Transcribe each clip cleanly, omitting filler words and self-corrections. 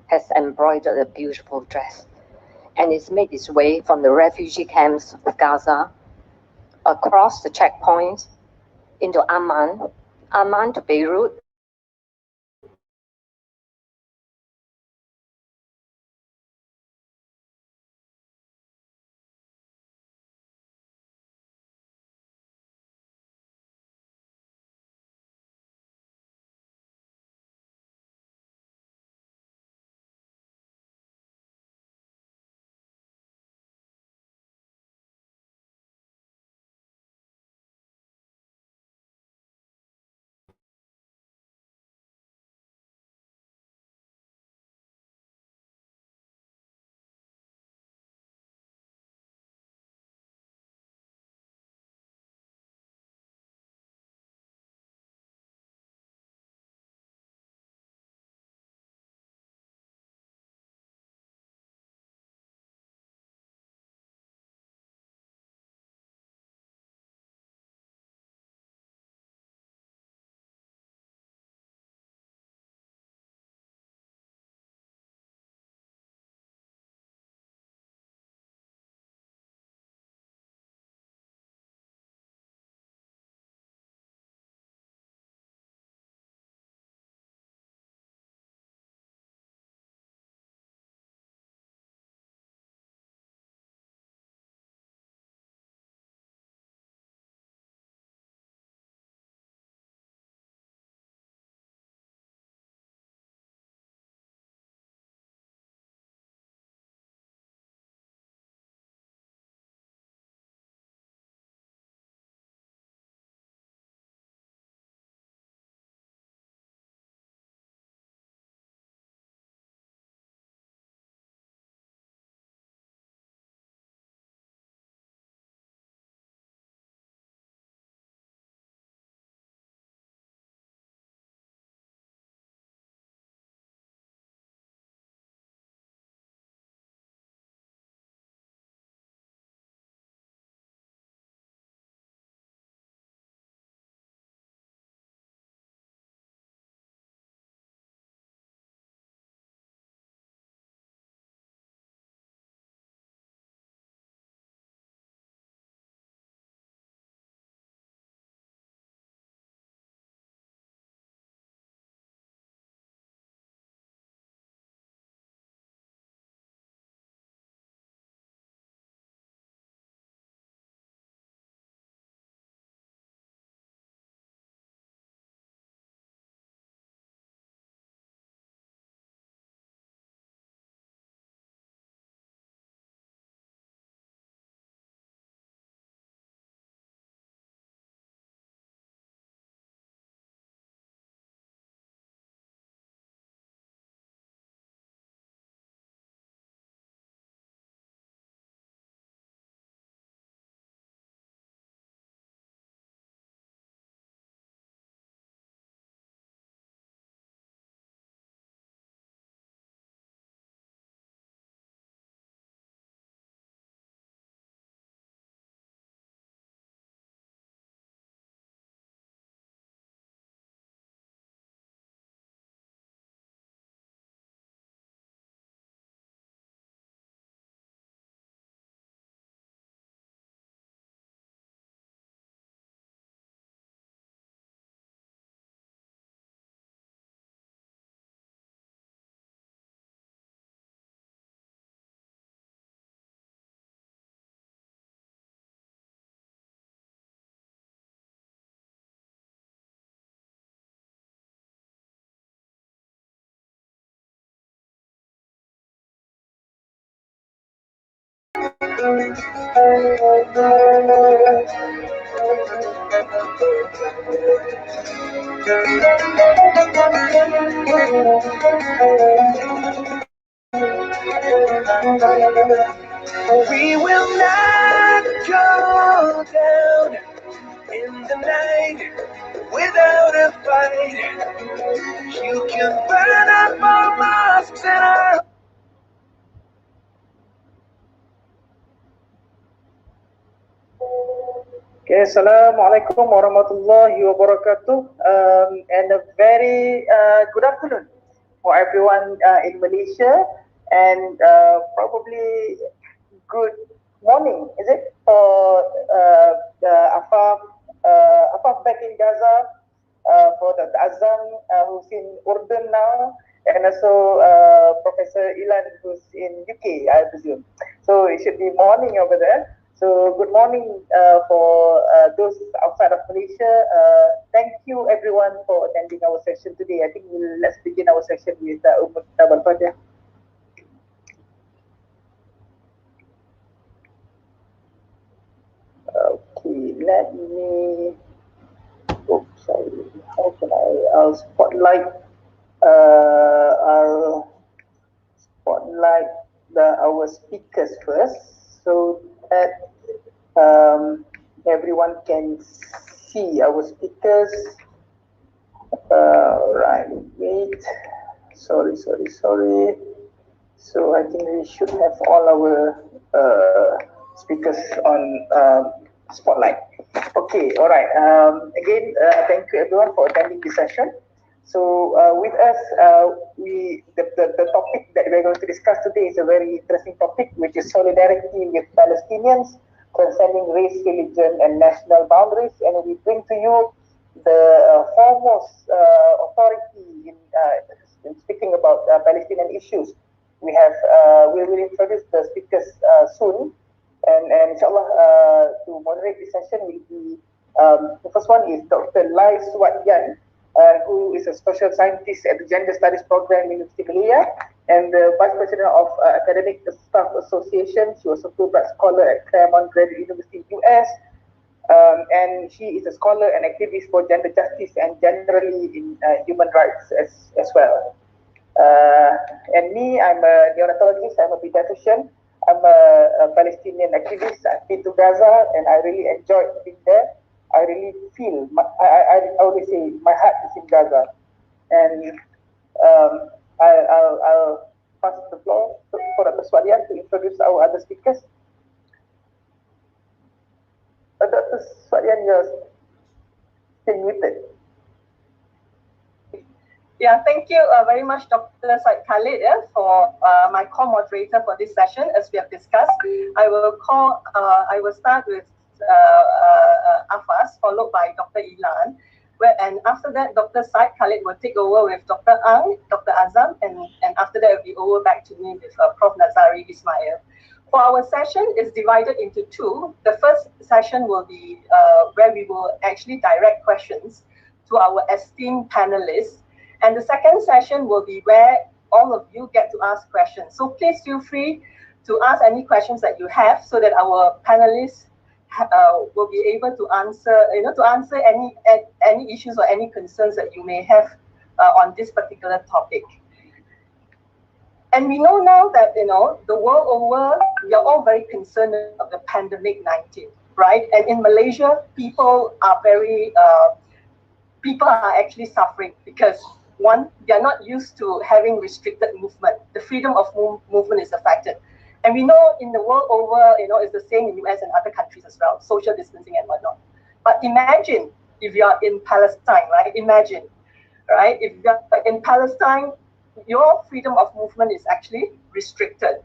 has embroidered a beautiful dress and it's made its way from the refugee camps of Gaza across the checkpoints into Amman to Beirut, We will not go down in the night without a fight. You can burn up our mosques and our... Okay, Assalamualaikum warahmatullahi wabarakatuh, and a very good afternoon for everyone in Malaysia, and probably good morning, is it, for Afaf, Afaf back in Gaza, for Dr. Azzam, who's in Urdun now, and also Professor Ilan, who's in UK, I presume. So it should be morning over there. So good morning for those outside of Malaysia. Thank you everyone for attending our session today. I think let's begin our session with Al-Fatiha. Okay, let me. Oh, sorry. How can I'll spotlight. I'll spotlight our speakers first, so that everyone can see our speakers. Right, wait. Sorry. So I think we should have all our speakers on spotlight. Okay, all right. Again, thank you everyone for attending this session. So with us, the topic that we're going to discuss today is a very interesting topic, which is solidarity with Palestinians, transcending race, religion, and national boundaries. And we bring to you the foremost authority in speaking about Palestinian issues. We will introduce the speakers soon, and inshallah to moderate this session will be the first one is Dr. Lai Swat Yan, who is a social scientist at the Gender Studies Program in University Malaya and the Vice President of Academic Staff Association. She was a Fulbright Scholar at Claremont Graduate University, US. And she is a scholar and activist for gender justice and generally in human rights as well. And me, I'm a neonatologist, I'm a pediatrician, I'm a Palestinian activist. I've been to Gaza and I really enjoyed being there. I really feel, I always say, my heart is in Gaza. And I'll pass the floor for Dr. Swadian to introduce our other speakers. Dr. Swadian, you're still muted. Yeah, thank you very much, Dr. Said Khalid, for my co-moderator for this session. As we have discussed, I will start with Afaf, followed by Dr. Ilan, and after that, Dr. Said Khalid will take over with Dr. Ang, Dr. Azzam, and after that, it will be over back to me with Prof. Nazari, Ismail. For our session, is divided into two. The first session will be where we will actually direct questions to our esteemed panelists. And the second session will be where all of you get to ask questions. So please feel free to ask any questions that you have so that our panelists will be able to answer any issues or any concerns that you may have on this particular topic. And we know now that, the world over, we are all very concerned about the pandemic 19, right? And in Malaysia, people are actually suffering because one, they are not used to having restricted movement. The freedom of movement is affected. And we know in the world over, it's the same in US and other countries as well, social distancing and whatnot. But imagine if you are in Palestine, right? Imagine, right? If you are in Palestine, your freedom of movement is actually restricted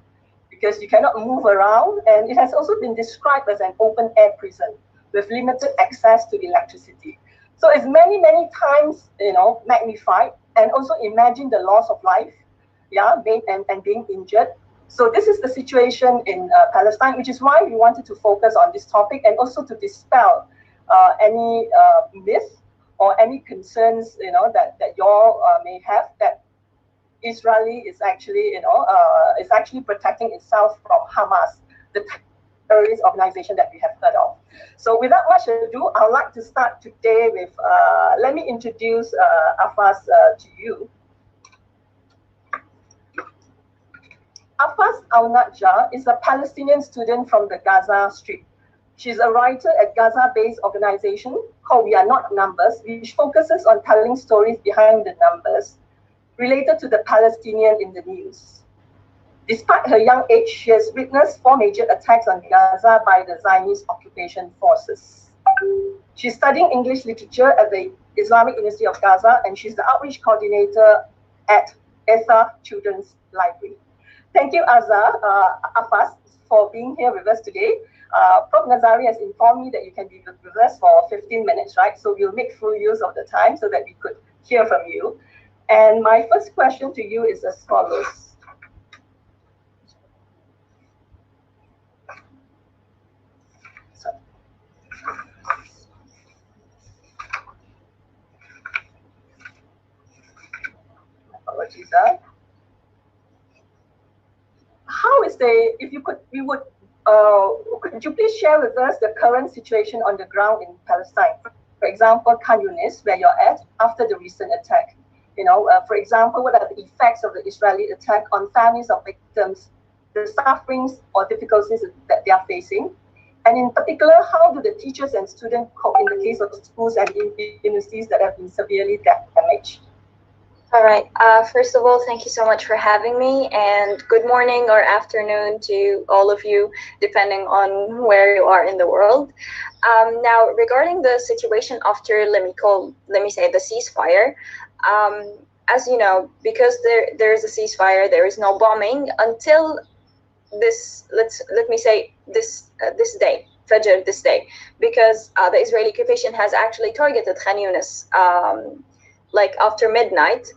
because you cannot move around. And it has also been described as an open air prison with limited access to electricity. So it's many, many times, magnified. And also imagine the loss of life, and being injured. So this is the situation in Palestine, which is why we wanted to focus on this topic and also to dispel any myth or any concerns, that you all may have that Israel is actually, protecting itself from Hamas, the terrorist organization that we have heard of. So without much ado, I would like to start today with, let me introduce Afaf to you. Afaf Alnajjar is a Palestinian student from the Gaza Strip. She's a writer at Gaza-based organization called We Are Not Numbers, which focuses on telling stories behind the numbers related to the Palestinian in the news. Despite her young age, she has witnessed 4 major attacks on Gaza by the Zionist occupation forces. She's studying English literature at the Islamic University of Gaza, and she's the outreach coordinator at Exeter Children's Library. Thank you, Afaf, for being here with us today. Prof. Nazari has informed me that you can be with us for 15 minutes, right? So we'll make full use of the time so that we could hear from you. And my first question to you is as follows. Apologies, how is if you could, could you please share with us the current situation on the ground in Palestine? For example, Khan Yunis, where you're at after the recent attack. You know, for example, what are the effects of the Israeli attack on families of victims, the sufferings or difficulties that they are facing? And in particular, how do the teachers and students cope in the case of schools and universities that have been severely damaged? All right. First of all, thank you so much for having me, and good morning or afternoon to all of you, depending on where you are in the world. Now, regarding the situation after, let me say, the ceasefire, as you know, because there is a ceasefire, there is no bombing until this. Let me say this day, Fajr, this day, because the Israeli occupation has actually targeted Khan Yunis. Like after midnight,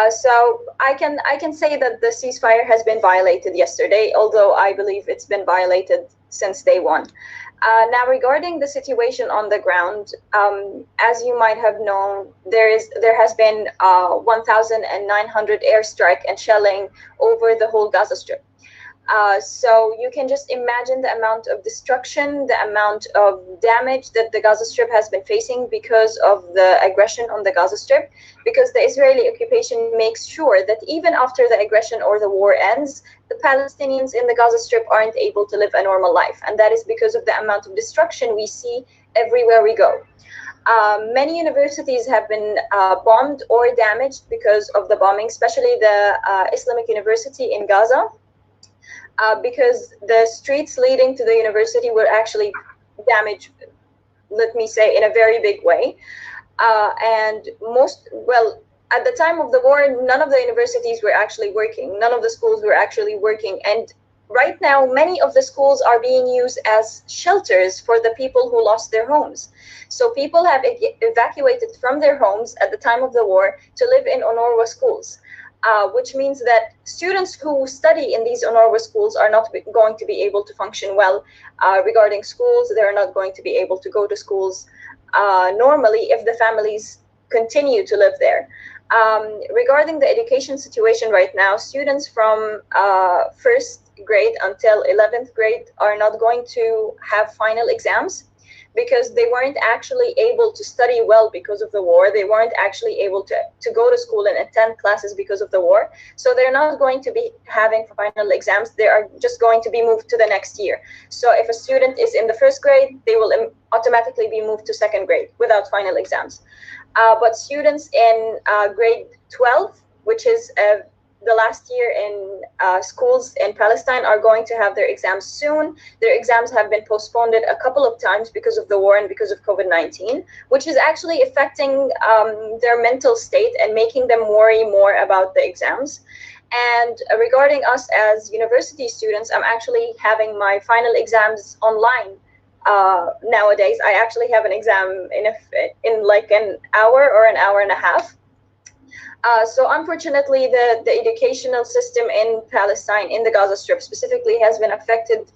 so I can say that the ceasefire has been violated yesterday, although I believe it's been violated since day one. Now, regarding the situation on the ground, as you might have known, there has been 1,900 airstrike and shelling over the whole Gaza Strip. So you can just imagine the amount of destruction, the amount of damage that the Gaza Strip has been facing because of the aggression on the Gaza Strip, because the Israeli occupation makes sure that even after the aggression or the war ends, the Palestinians in the Gaza Strip aren't able to live a normal life. And that is because of the amount of destruction we see everywhere we go. Many universities have been bombed or damaged because of the bombing, especially the Islamic University in Gaza. Because the streets leading to the university were actually damaged, let me say, in a very big way. And at the time of the war, none of the universities were actually working. None of the schools were actually working. And right now, many of the schools are being used as shelters for the people who lost their homes. So people have evacuated from their homes at the time of the war to live in UNRWA schools. Which means that students who study in these UNRWA schools are not going to be able to function well regarding schools. They're not going to be able to go to schools normally if the families continue to live there. Regarding the education situation right now, students from first grade until 11th grade are not going to have final exams, because they weren't actually able to study well because of the war. They weren't actually able to go to school and attend classes because of the war. So they're not going to be having final exams. They are just going to be moved to the next year. So if a student is in the first grade, they will automatically be moved to second grade without final exams. But students in grade 12, which is the last year in schools in Palestine, are going to have their exams soon. Their exams have been postponed a couple of times because of the war and because of COVID-19, which is actually affecting their mental state and making them worry more about the exams. And regarding us as university students, I'm actually having my final exams online nowadays. I actually have an exam in like an hour or an hour and a half. So unfortunately, the educational system in Palestine, in the Gaza Strip specifically, has been affected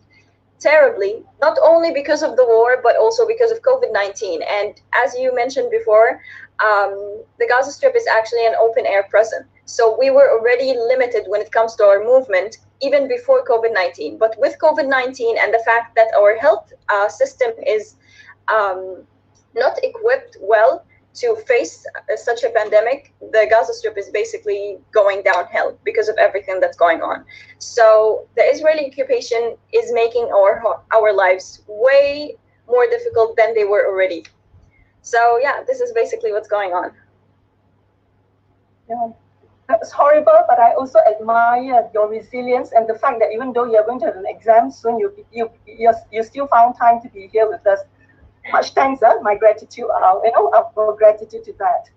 terribly, not only because of the war, but also because of COVID-19. And as you mentioned before, the Gaza Strip is actually an open air prison. So we were already limited when it comes to our movement, even before COVID-19. But with COVID-19 and the fact that our health system is not equipped well to face such a pandemic, the Gaza Strip is basically going downhill because of everything that's going on. So the Israeli occupation is making our lives way more difficult than they were already. So yeah, this is basically what's going on. Yeah, that's horrible, but I also admire your resilience and the fact that even though you're going to have an exam soon, you still found time to be here with us. Much thanks, my gratitude, our gratitude to that.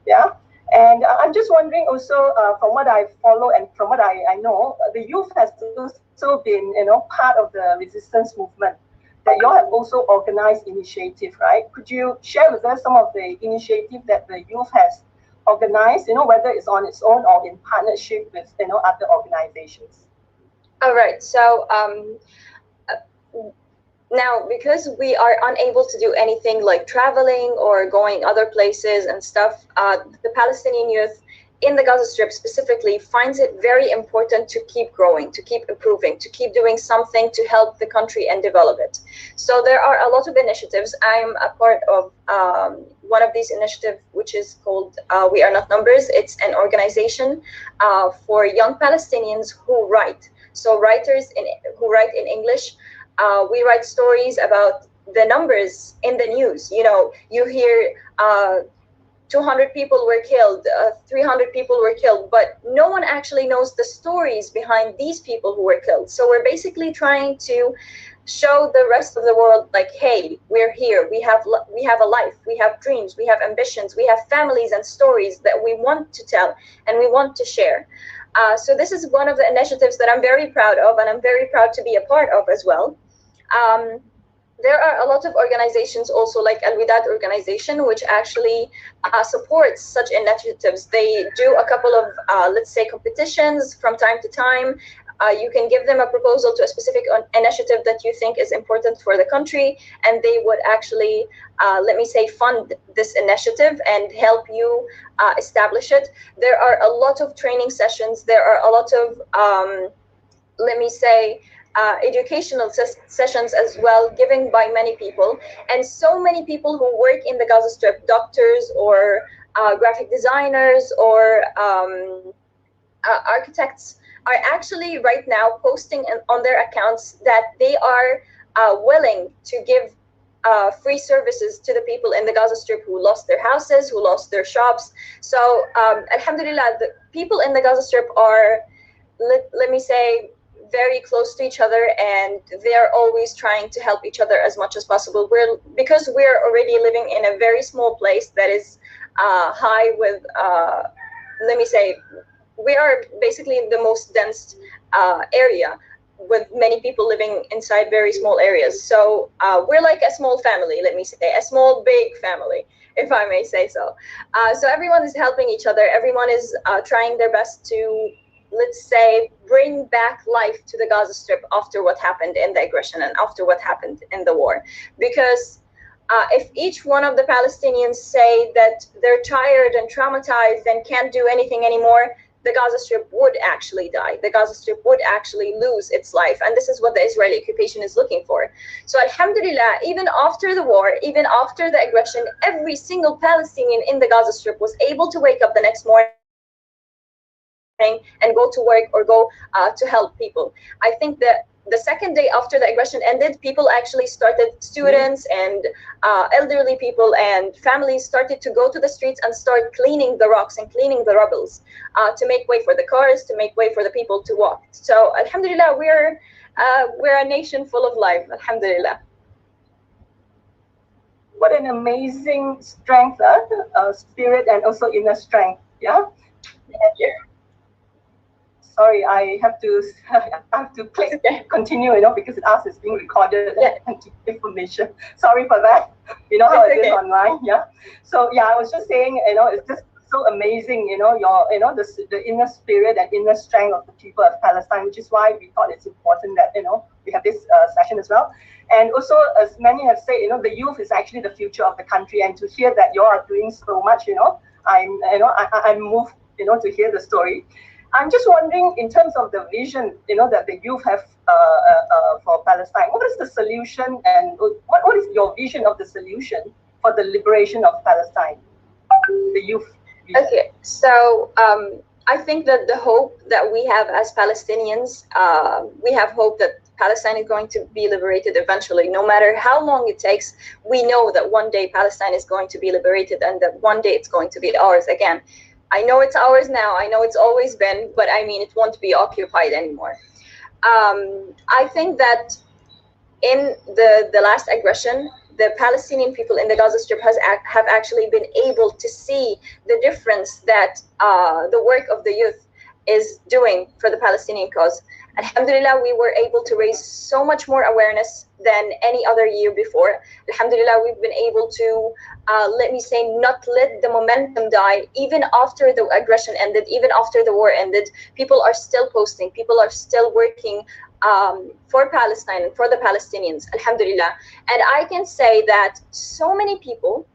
Yeah, And I'm just wondering also, from what I follow and from what I know, the youth has also been, part of the resistance movement, that you all have also organized initiative, right? Could you share with us some of the initiative that the youth has organized, whether it's on its own or in partnership with, other organizations? All right. So now, because we are unable to do anything like traveling or going other places and stuff, the Palestinian youth in the Gaza Strip specifically finds it very important to keep growing, to keep improving, to keep doing something to help the country and develop it. So there are a lot of initiatives. I'm a part of one of these initiatives, which is called We Are Not Numbers. It's an organization for young Palestinians who write. So writers who write in English. We write stories about the numbers in the news. You hear 200 people were killed, 300 people were killed, but no one actually knows the stories behind these people who were killed. So we're basically trying to show the rest of the world, like, hey, we're here, we have a life, we have dreams, we have ambitions, we have families and stories that we want to tell and we want to share. So this is one of the initiatives that I'm very proud of, and I'm very proud to be a part of as well. There are a lot of organizations also, like Al-Widad organization, which actually supports such initiatives. They do a couple of, let's say, competitions from time to time. You can give them a proposal to a specific initiative that you think is important for the country, and they would actually, let me say, fund this initiative and help you establish it. There are a lot of training sessions. There are a lot of, let me say, educational sessions as well, given by many people. And so many people who work in the Gaza Strip, doctors or graphic designers or architects, are actually right now posting on their accounts that they are willing to give free services to the people in the Gaza Strip who lost their houses, who lost their shops. So alhamdulillah, the people in the Gaza Strip are, let me say, very close to each other, and they're always trying to help each other as much as possible. Because we're already living in a very small place that is high with, let me say, we are basically in the most dense area, with many people living inside very small areas. So we're like a small family, let me say, a small big family, if I may say so. So everyone is helping each other. Everyone is trying their best to, let's say, bring back life to the Gaza Strip after what happened in the aggression and after what happened in the war. Because if each one of the Palestinians say that they're tired and traumatized and can't do anything anymore, the Gaza Strip would actually die. The Gaza Strip would actually lose its life. And this is what the Israeli occupation is looking for. So alhamdulillah, even after the war, even after the aggression, every single Palestinian in the Gaza Strip was able to wake up the next morning and go to work or go to help people. I think that the second day after the aggression ended, people actually started, students and elderly people and families started to go to the streets and start cleaning the rocks and cleaning the rubbles to make way for the cars, to make way for the people to walk. So alhamdulillah, we're a nation full of life, alhamdulillah. What an amazing strength, spirit and also inner strength. Yeah. Sorry, I have to click continue, because it asks it's being recorded and information. Sorry for that. You know how it is online, yeah. So yeah, I was just saying, it's just so amazing, your, the inner spirit and inner strength of the people of Palestine, which is why we thought it's important that we have this session as well. And also, as many have said, the youth is actually the future of the country, and to hear that you are doing so much, I'm moved, to hear the story. I'm just wondering, in terms of the vision, that the youth have for Palestine, what is the solution, and what is your vision of the solution for the liberation of Palestine? The youth vision. Okay, so I think that the hope that we have as Palestinians, we have hope that Palestine is going to be liberated eventually. No matter how long it takes, we know that one day Palestine is going to be liberated, and that one day it's going to be ours again. I know it's ours now. I know it's always been, but I mean, it won't be occupied anymore. I think that in the last aggression, the Palestinian people in the Gaza Strip have actually been able to see the difference that the work of the youth is doing for the Palestinian cause. Alhamdulillah, we were able to raise so much more awareness than any other year before. Alhamdulillah, we've been able to, let me say, not let the momentum die. Even after the aggression ended, even after the war ended, people are still posting, people are still working for Palestine and for the Palestinians, alhamdulillah. And I can say that so many people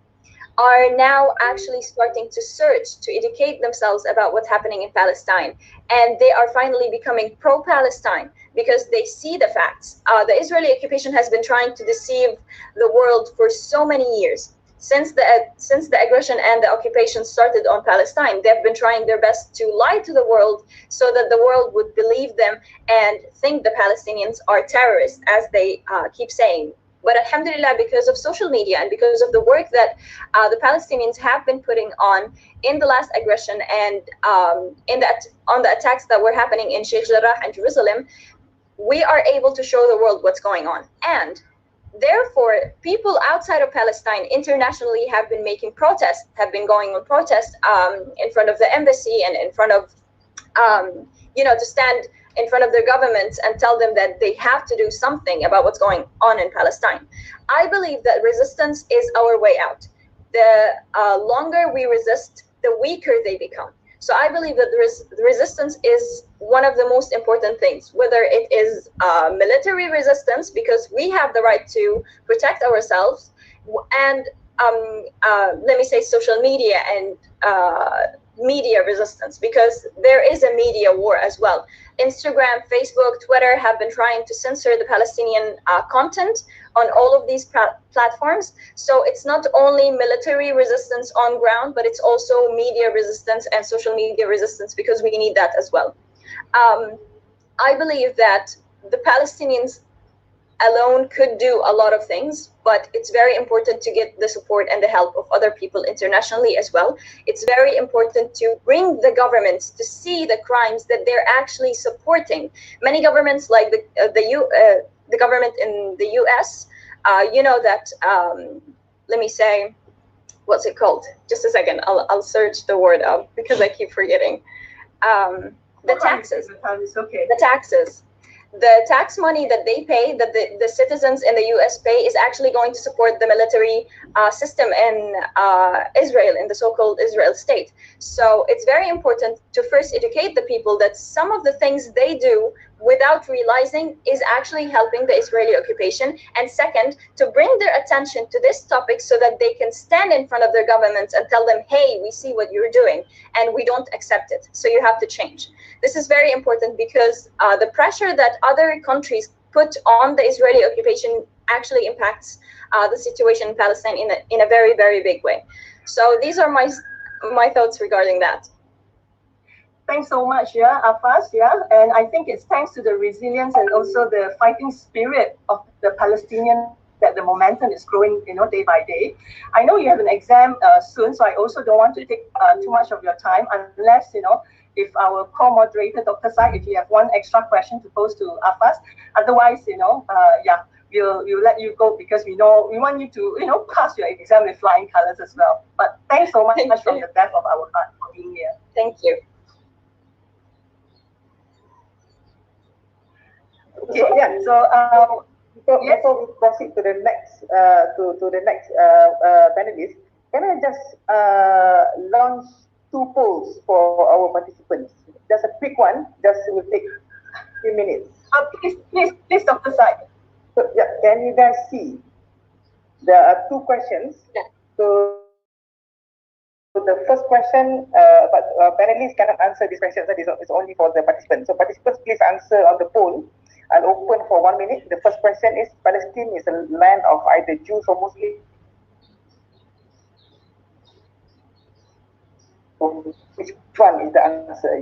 are now actually starting to search, to educate themselves about what's happening in Palestine. And they are finally becoming pro-Palestine because they see the facts. The Israeli occupation has been trying to deceive the world for so many years. Since the aggression and the occupation started on Palestine, they've been trying their best to lie to the world so that the world would believe them and think the Palestinians are terrorists, as they keep saying. But alhamdulillah, because of social media and because of the work that the Palestinians have been putting on in the last aggression and on the attacks that were happening in Sheikh Jarrah and Jerusalem, we are able to show the world what's going on. And therefore, people outside of Palestine internationally have been making protests, have been going on protests in front of the embassy and in front of, to stand in front of their governments and tell them that they have to do something about what's going on in Palestine. I believe that resistance is our way out. The longer we resist, the weaker they become. So I believe that the resistance is one of the most important things, whether it is military resistance, because we have the right to protect ourselves, and let me say social media and media resistance, because there is a media war as well. Instagram, Facebook, Twitter have been trying to censor the Palestinian content on all of these platforms. So it's not only military resistance on ground, but it's also media resistance and social media resistance, because we need that as well. I believe that the Palestinians alone could do a lot of things, but it's very important to get the support and the help of other people internationally as well. It's very important to bring the governments to see the crimes that they're actually supporting. Many governments, like the government in the US, let me say, what's it called? Just a second, I'll search the word up because I keep forgetting. The taxes. The taxes. The tax money that they pay, that the citizens in the US pay, is actually going to support the military system in Israel, in the so-called Israel state. So it's very important to first educate the people that some of the things they do without realizing is actually helping the Israeli occupation. And second, to bring their attention to this topic so that they can stand in front of their governments and tell them, hey, we see what you're doing and we don't accept it. So you have to change. This is very important because the pressure that other countries put on the Israeli occupation actually impacts the situation in Palestine in a very, very big way. So these are my thoughts regarding that. Thanks so much, Afaf, and I think it's thanks to the resilience and also the fighting spirit of the Palestinian that the momentum is growing, day by day. I know you have an exam soon, so I also don't want to take too much of your time, unless, if our co-moderator, Dr. Sai, if you have one extra question to pose to Afaf. Otherwise, we'll let you go, because we want you to, pass your exam with flying colors as well. But thanks so much from the depth of our heart for being here. Thank you. Okay, before we proceed to the next panelist, can I just launch 2 polls for our participants? Just a quick one, just will take a few minutes. Please, Dr. Sai. So, can you guys see? There are 2 questions. Yeah. So the first question, but panelists cannot answer this question, so it's only for the participants. So participants, please answer on the poll. I'll open for 1 minute. The first question is: Palestine is a land of either Jews or Muslims. Which one is the answer?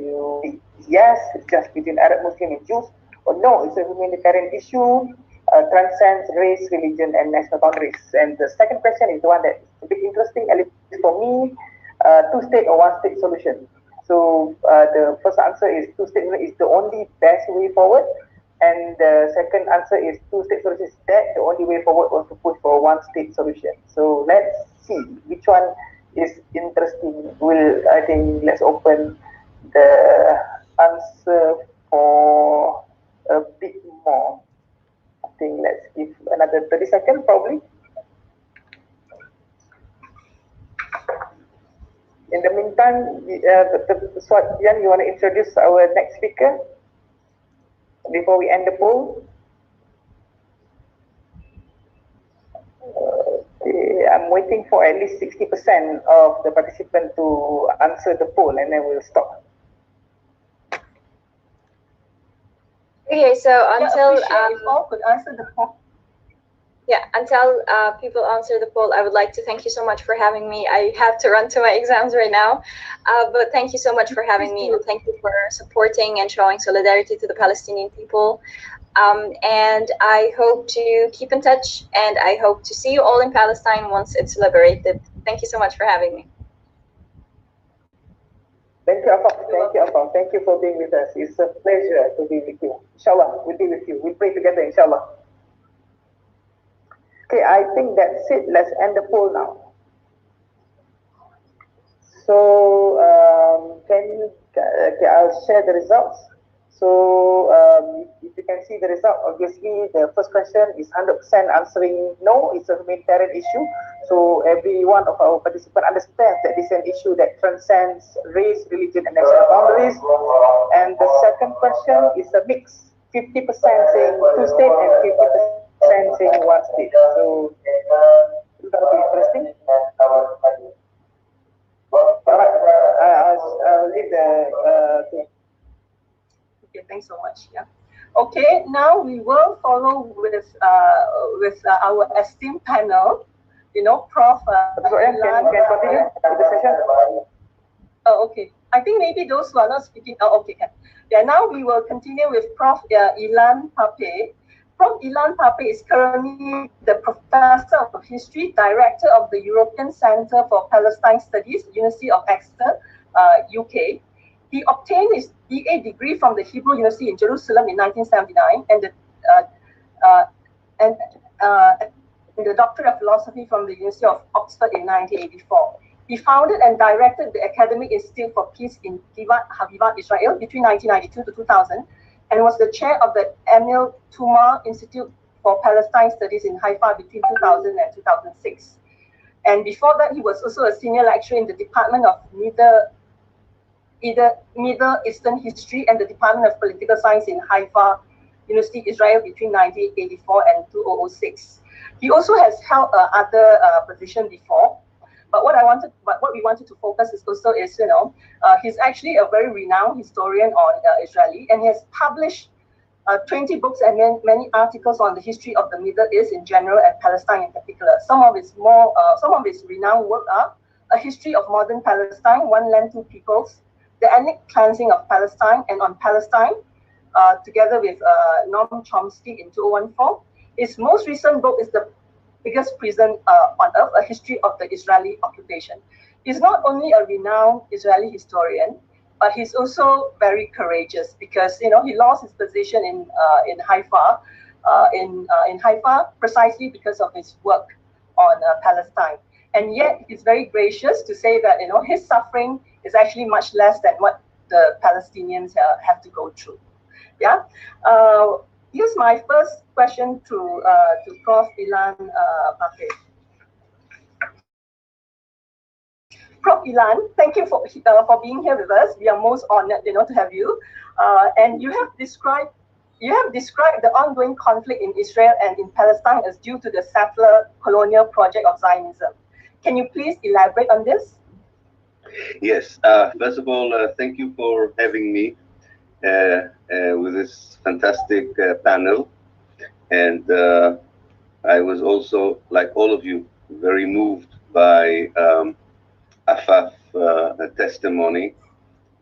Yes, it's just between Arab, Muslim, and Jews, or no, it's a humanitarian issue, transcends race, religion, and national boundaries. And the second question is the one that is a bit interesting, at least for me: 2-state or 1-state solution. So the first answer is 2-state is the only best way forward. And the second answer is two-state solution is dead. The only way forward was to push for a one-state solution. So let's see which one is interesting. I think let's open the answer for a bit more. I think let's give another 30 seconds probably. In the meantime, Jan, you want to introduce our next speaker before we end the poll? Okay, I'm waiting for at least 60% of the participants to answer the poll, and then we'll stop. Okay, so until if all could answer the poll. Yeah, until people answer the poll, I would like to thank you so much for having me. I have to run to my exams right now, but thank you so much for having me, and thank you for supporting and showing solidarity to the Palestinian people. And I hope to keep in touch, and I hope to see you all in Palestine once it's liberated. Thank you so much for having me. Thank you, Afaf. Thank you, Afaf. Thank you for being with us. It's a pleasure to be with you. Inshallah, we'll be with you. We'll pray together, inshallah. Okay, I think that's it. Let's end the poll now. So, I'll share the results. So, if you can see the result, obviously the first question is 100% answering no, it's a humanitarian issue. So, every one of our participants understands that this is an issue that transcends race, religion, and national boundaries. And the second question is a mix, 50% saying two-state and 50% saying one state. So it's going to be interesting. Alright, I'll leave the thing. Okay, thanks so much. Yeah. Okay, now we will follow with our esteemed panel. You know, Prof. Can continue with the session? Oh, okay. I think maybe those who are not speaking. Oh, okay. Yeah. Now we will continue with Prof. Ilan Pappé. Prof. Ilan Pappé is currently the Professor of History, Director of the European Centre for Palestine Studies, University of Exeter, UK. He obtained his BA degree from the Hebrew University in Jerusalem in 1979 and the Doctorate of Philosophy from the University of Oxford in 1984. He founded and directed the Academic Institute for Peace in Havivat, Israel between 1992 to 2000, and was the chair of the Emil Tumar Institute for Palestine Studies in Haifa between 2000 and 2006. And before that, he was also a senior lecturer in the Department of Middle Eastern History and the Department of Political Science in Haifa University, Israel between 1984 and 2006. He also has held other positions before. But what we wanted to focus is also is, he's actually a very renowned historian on Israeli, and he has published 20 books and many articles on the history of the Middle East in general and Palestine in particular. Some of his renowned work are A History of Modern Palestine, One Land, Two Peoples, The Ethnic Cleansing of Palestine, and on Palestine, together with Noam Chomsky in 2014. His most recent book is The Biggest Prison on Earth, A History of the Israeli Occupation. He's not only a renowned Israeli historian, but he's also very courageous because he lost his position in Haifa, in Haifa precisely because of his work on Palestine. And yet he's very gracious to say that his suffering is actually much less than what the Palestinians have to go through. Yeah. Here's my first question to Prof. Ilan Pappé. Prof. Ilan, thank you for being here with us. We are most honored, to have you. And you have described the ongoing conflict in Israel and in Palestine as due to the settler colonial project of Zionism. Can you please elaborate on this? Yes. First of all, thank you for having me with this fantastic panel. And I was also, like all of you, very moved by Afaf testimony.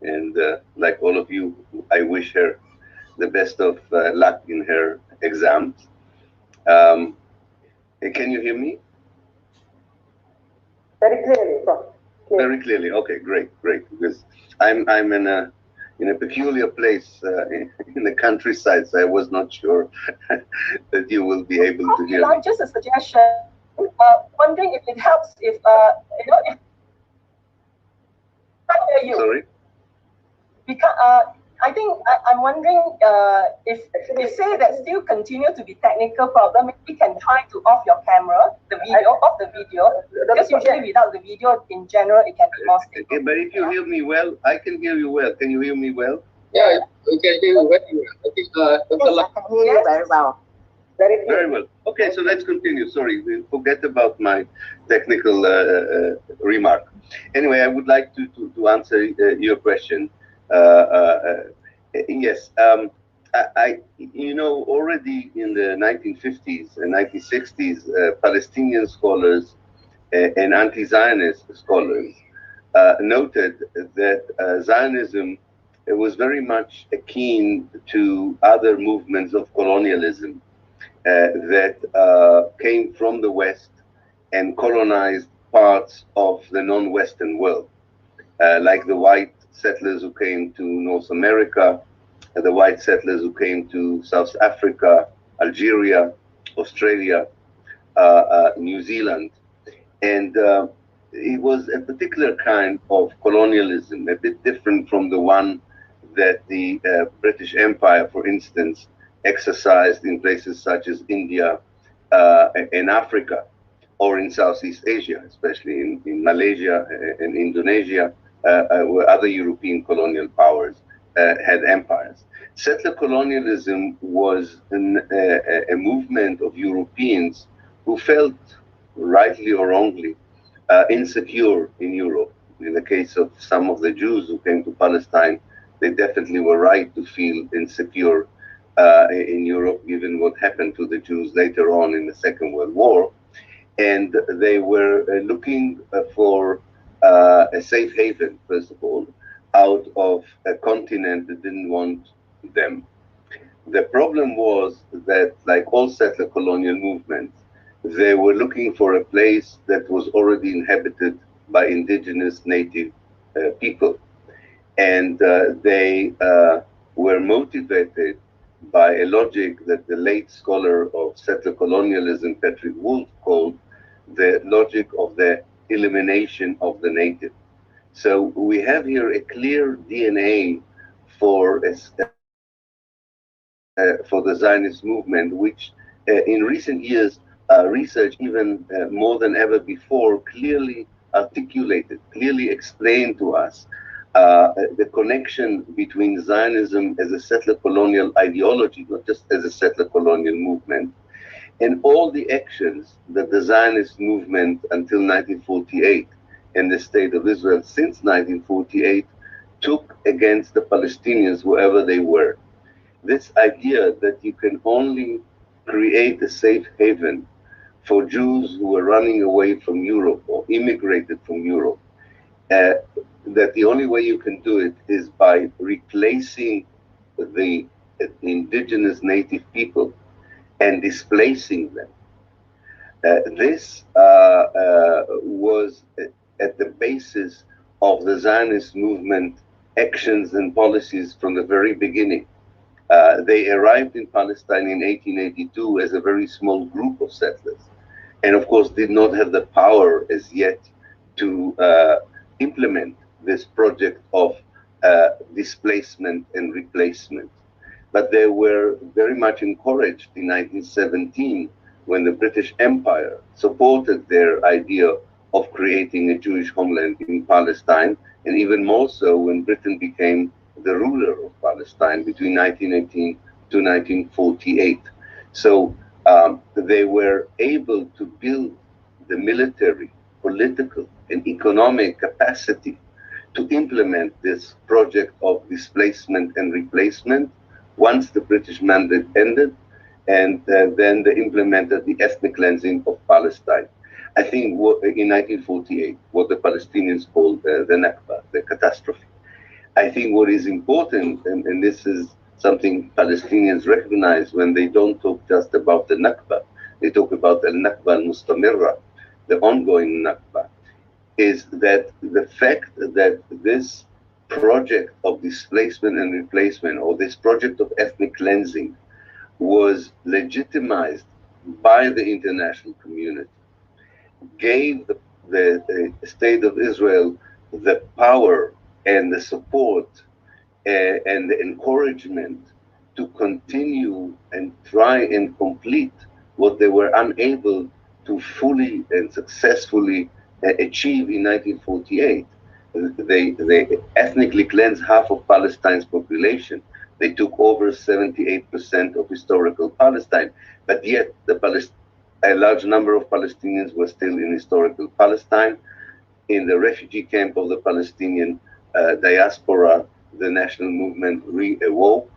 And like all of you, I wish her the best of luck in her exams. Can you hear me? Very clearly, Prof. Very clearly. Okay, great. Because I'm in in a peculiar place in the countryside, so I was not sure that you will be able to hear me. Just a suggestion. Wondering if it helps if if I hear you. Sorry. Because I think I'm wondering if you say that still continue to be technical problem, we can try to off your camera, the video, because usually without the video in general it can be more stable. Okay, but if you hear me well, I can hear you well. Can you hear me well? Yeah, we can hear you very well. I think Yes, I can hear you very well. Very well. Okay, so let's continue. Sorry, we forget about my technical remark. Anyway, I would like to answer your question. Yes, already in the 1950s and 1960s, Palestinian scholars and anti-Zionist scholars noted that Zionism was very much akin to other movements of colonialism that came from the West and colonized parts of the non-Western world, like the white settlers who came to North America, the white settlers who came to South Africa, Algeria, Australia, New Zealand. And it was a particular kind of colonialism, a bit different from the one that the British Empire, for instance, exercised in places such as India and Africa, or in Southeast Asia, especially in Malaysia and Indonesia, where other European colonial powers had empires. Settler colonialism was a movement of Europeans who felt, rightly or wrongly, insecure in Europe. In the case of some of the Jews who came to Palestine, they definitely were right to feel insecure in Europe, given what happened to the Jews later on in the Second World War. And they were looking for a safe haven, first of all, out of a continent that didn't want them. The problem was that, like all settler colonial movements, they were looking for a place that was already inhabited by indigenous native people. And they were motivated by a logic that the late scholar of settler colonialism, Patrick Wolf, called the logic of the elimination of the native. So we have here a clear DNA for the Zionist movement, which in recent years, research even more than ever before clearly articulated, clearly explained to us the connection between Zionism as a settler colonial ideology, not just as a settler colonial movement, and all the actions that the Zionist movement until 1948 and the State of Israel since 1948 took against the Palestinians wherever they were. This idea that you can only create a safe haven for Jews who were running away from Europe or immigrated from Europe, that the only way you can do it is by replacing the indigenous native people and displacing them. This was at the basis of the Zionist movement actions and policies from the very beginning. They arrived in Palestine in 1882 as a very small group of settlers, and of course did not have the power as yet to implement this project of displacement and replacement. But they were very much encouraged in 1917 when the British Empire supported their idea of creating a Jewish homeland in Palestine, and even more so when Britain became the ruler of Palestine between 1918 to 1948. So they were able to build the military, political, and economic capacity to implement this project of displacement and replacement once the British mandate ended, and then they implemented the ethnic cleansing of Palestine. I think in 1948, what the Palestinians called the Nakba, the catastrophe. I think what is important, and this is something Palestinians recognize when they don't talk just about the Nakba, they talk about the Nakba al-Mustamirra, the ongoing Nakba, is that the fact that this project of displacement and replacement, or this project of ethnic cleansing, was legitimized by the international community, gave the state of Israel the power and the support and the encouragement to continue and try and complete what they were unable to fully and successfully achieve in 1948. They ethnically cleansed half of Palestine's population. They took over 78% of historical Palestine, but yet a large number of Palestinians were still in historical Palestine. In the refugee camp of the Palestinian diaspora, the national movement re-awoke,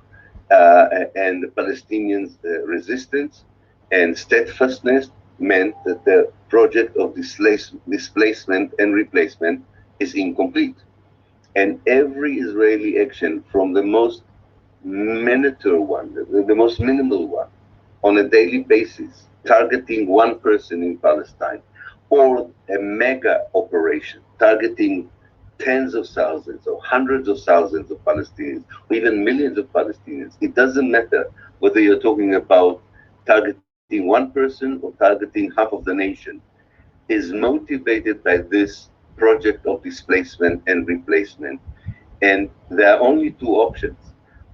and the Palestinians' resistance and steadfastness meant that the project of displacement and replacement is incomplete. And every Israeli action, from the most miniature one, the most minimal one, on a daily basis, targeting one person in Palestine, or a mega operation targeting tens of thousands or hundreds of thousands of Palestinians, or even millions of Palestinians. It doesn't matter whether you're talking about targeting one person or targeting half of the nation, is motivated by this project of displacement and replacement. And there are only two options.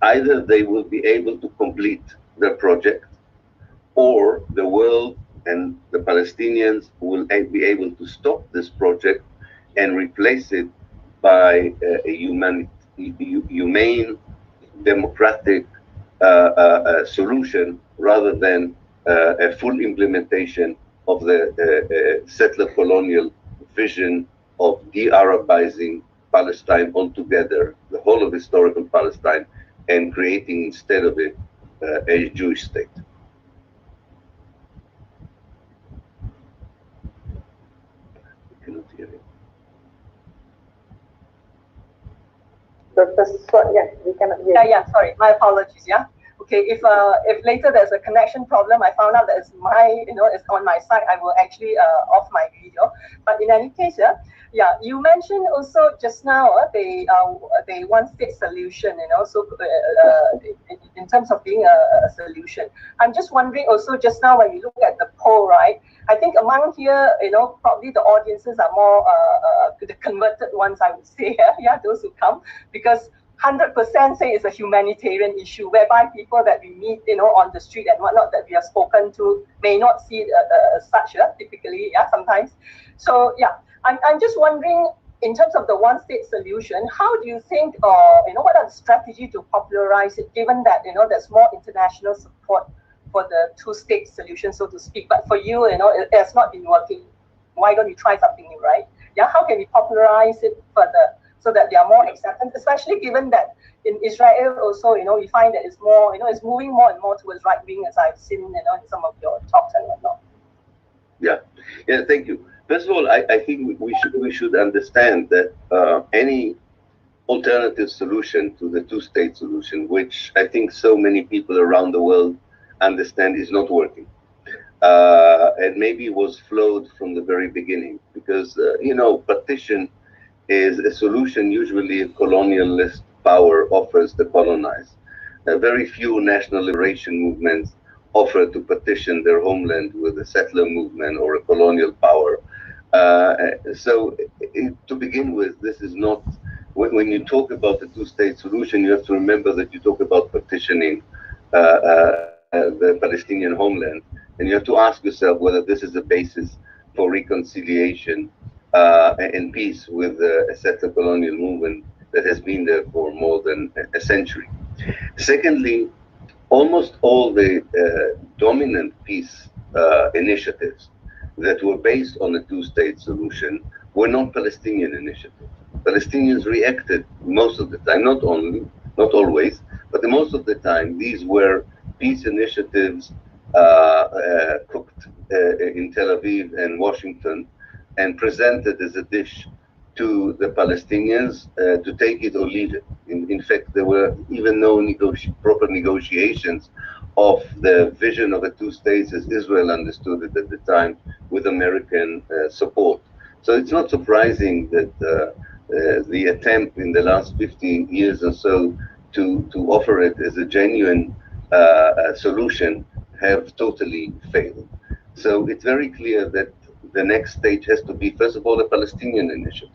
Either they will be able to complete the project, or the world and the Palestinians will be able to stop this project and replace it by a humane, democratic solution, rather than a full implementation of the settler colonial vision of de-Arabizing Palestine altogether, the whole of historical Palestine, and creating instead of it a Jewish state. Yeah, we cannot hear. Yeah, sorry, my apologies. Yeah. Okay, if later there's a connection problem, I found out that it's it's on my side, I will actually off my video. But in any case, yeah, you mentioned also just now the one-state solution, so in terms of being a solution. I'm just wondering also just now when you look at the poll, right? I think among here, probably the audiences are more the converted ones, I would say, yeah, those who come, because 100% say it's a humanitarian issue, whereby people that we meet, on the street and whatnot that we have spoken to may not see it as such, typically, yeah, sometimes. So, yeah, I'm just wondering, in terms of the one-state solution, how do you think, what are the strategy to popularize it, given that, there's more international support for the two-state solution, so to speak, but for you, it has not been working. Why don't you try something new, right? Yeah, how can we popularize it further, so that they are more accepted, especially given that in Israel also, we find that it's more, it's moving more and more towards right wing, as I've seen, in some of your talks and whatnot. Yeah, thank you. First of all, I think we should understand that any alternative solution to the two-state solution, which I think so many people around the world understand is not working, and maybe was flawed from the very beginning, because partition is a solution usually a colonialist power offers the colonized. Very few national liberation movements offer to partition their homeland with a settler movement or a colonial power. So to begin with, this is not, when you talk about the two-state solution, you have to remember that you talk about partitioning the Palestinian homeland, and you have to ask yourself whether this is a basis for reconciliation and peace with a settler colonial movement that has been there for more than a century. Secondly, almost all the dominant peace initiatives that were based on a two-state solution were not Palestinian initiatives. Palestinians reacted most of the time, not always, but most of the time, these were peace initiatives cooked in Tel Aviv and Washington, and presented as a dish to the Palestinians to take it or leave it. In fact, there were even no proper negotiations of the vision of a two states as Israel understood it at the time, with American support. So it's not surprising that the attempt in the last 50 years or so to offer it as a genuine solution have totally failed. So it's very clear that the next stage has to be, first of all, a Palestinian initiative,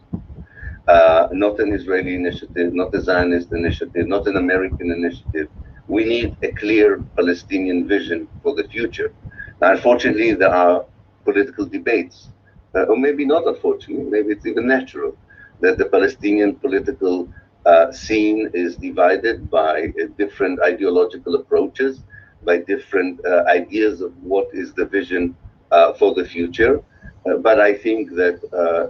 not an Israeli initiative, not a Zionist initiative, not an American initiative. We need a clear Palestinian vision for the future. Now, unfortunately, there are political debates, or maybe not unfortunately, maybe it's even natural, that the Palestinian political scene is divided by different ideological approaches, by different ideas of what is the vision for the future. But I think that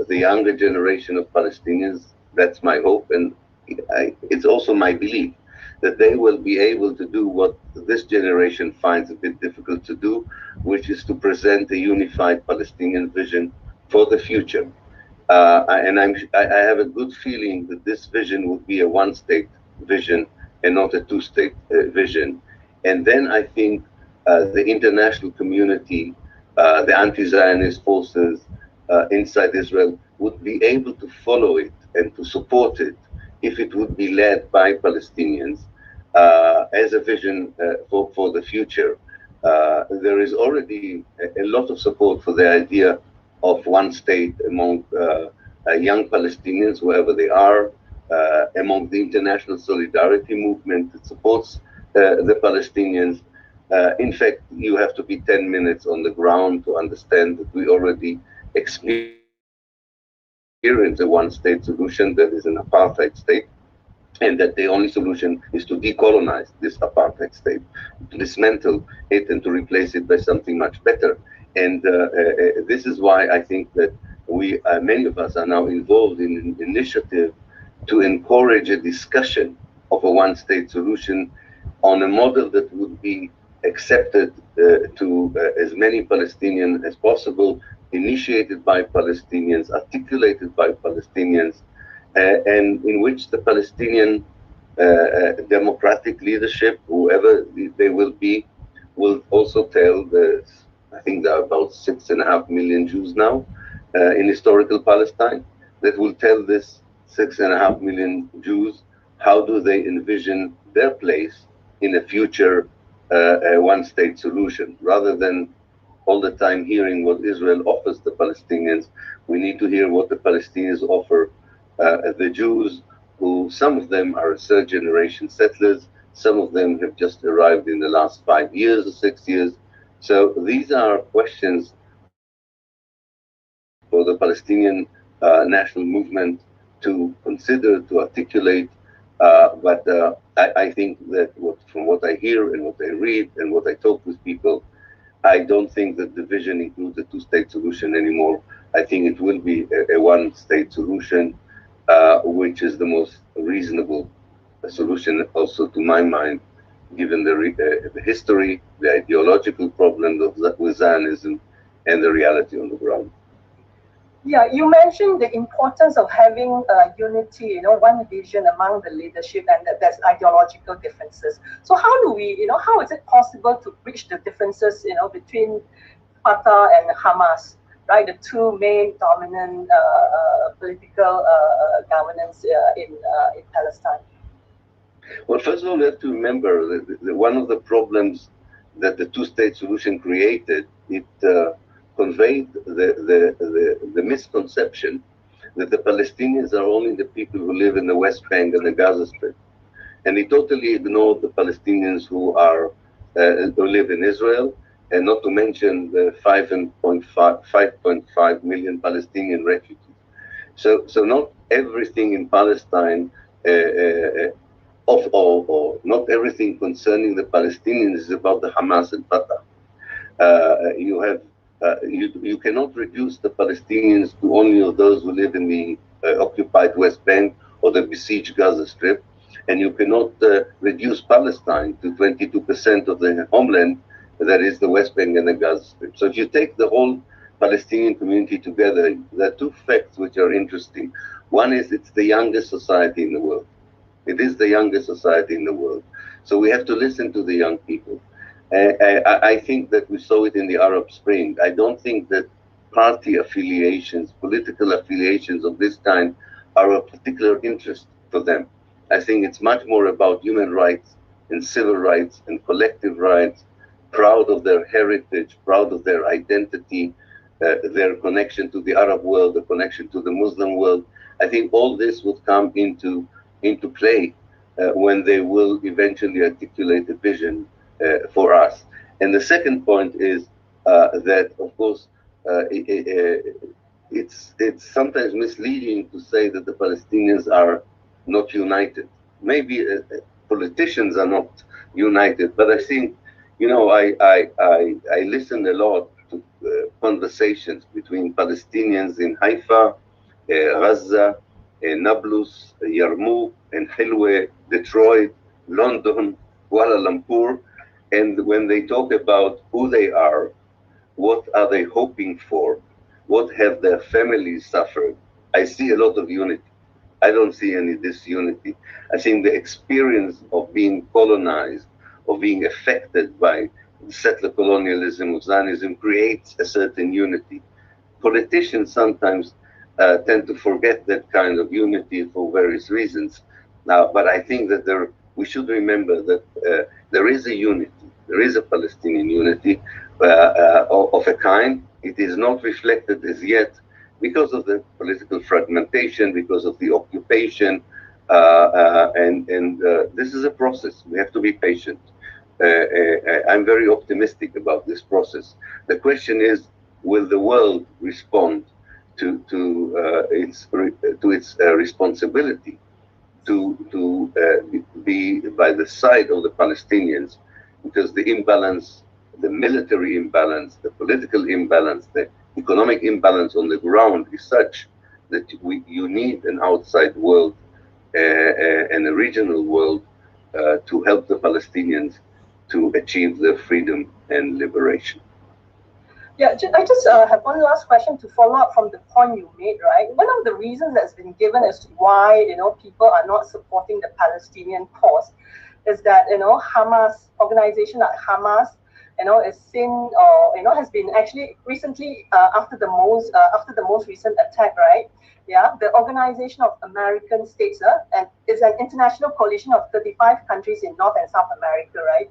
the younger generation of Palestinians, that's my hope, and it's also my belief, that they will be able to do what this generation finds a bit difficult to do, which is to present a unified Palestinian vision for the future. And I have a good feeling that this vision would be a one-state vision and not a two-state vision. And then I think the international community, the anti-Zionist forces inside Israel would be able to follow it and to support it if it would be led by Palestinians as a vision for the future. There is already a lot of support for the idea of one state among young Palestinians, wherever they are, among the international solidarity movement that supports the Palestinians. In fact, you have to be 10 minutes on the ground to understand that we already experience a one-state solution that is an apartheid state, and that the only solution is to decolonize this apartheid state, to dismantle it and to replace it by something much better. And this is why I think that we, many of us, are now involved in an initiative to encourage a discussion of a one-state solution on a model that would be accepted to as many Palestinians as possible, initiated by Palestinians, articulated by Palestinians, and in which the Palestinian democratic leadership, whoever they will be, will also tell the, I think there are about 6.5 million Jews now in historical Palestine, that will tell this 6.5 million Jews how do they envision their place in a future one-state solution. Rather than all the time hearing what Israel offers the Palestinians, we need to hear what the Palestinians offer the Jews, who some of them are third-generation settlers, some of them have just arrived in the last 5 years or 6 years. So these are questions for the Palestinian national movement to consider, to articulate. But I think that from what I hear and what I read and what I talk with people, I don't think that the vision includes a two-state solution anymore. I think it will be a one-state solution, which is the most reasonable solution also to my mind, given the history, the ideological problem with Zionism, and the reality on the ground. Yeah, you mentioned the importance of having unity, one vision among the leadership, and that there's ideological differences. So how do we, how is it possible to bridge the differences, between Fatah and Hamas, right? The two main dominant political governance in Palestine. Well, first of all, we have to remember that one of the problems that the two-state solution created, it conveyed the misconception that the Palestinians are only the people who live in the West Bank and the Gaza Strip. And it totally ignored the Palestinians who live in Israel, and not to mention the 5.5 million Palestinian refugees. So not everything in Palestine, or not everything concerning the Palestinians is about the Hamas and Fatah. You cannot reduce the Palestinians to only of those who live in the occupied West Bank or the besieged Gaza Strip, and you cannot reduce Palestine to 22% of the homeland, that is the West Bank and the Gaza Strip. So if you take the whole Palestinian community together, there are two facts which are interesting. One is it's the youngest society in the world. It is the youngest society in the world. So we have to listen to the young people. I think that we saw it in the Arab Spring. I don't think that party affiliations, political affiliations of this kind are of particular interest for them. I think it's much more about human rights and civil rights and collective rights, proud of their heritage, proud of their identity, their connection to the Arab world, the connection to the Muslim world. I think all this would come into play when they will eventually articulate a vision for us. And the second point is that, of course, it's sometimes misleading to say that the Palestinians are not united. Maybe politicians are not united, but I think, you know, I listen a lot to conversations between Palestinians in Haifa, Gaza, Nablus, Yarmouk, and Hilwe, Detroit, London, Kuala Lumpur, and when they talk about who they are, what are they hoping for, what have their families suffered, I see a lot of unity. I don't see any disunity. I think the experience of being colonized, of being affected by settler colonialism of Zionism creates a certain unity. Politicians sometimes tend to forget that kind of unity for various reasons. Now, but I think that we should remember that there is a unity, there is a Palestinian unity of a kind. It is not reflected as yet because of the political fragmentation, because of the occupation, and this is a process. We have to be patient. I'm very optimistic about this process. The question is, will the world respond to its responsibility to be by the side of the Palestinians, because the imbalance, the military imbalance, the political imbalance, the economic imbalance on the ground is such that you need an outside world and a regional world to help the Palestinians to achieve their freedom and liberation. Yeah, I just have one last question to follow up from the point you made, right? One of the reasons that's been given as to why, people are not supporting the Palestinian cause is that, Hamas, organization like Hamas, is seen or, has been actually recently, after the most recent attack, right? Yeah, the Organization of American States, and it's an international coalition of 35 countries in North and South America, right?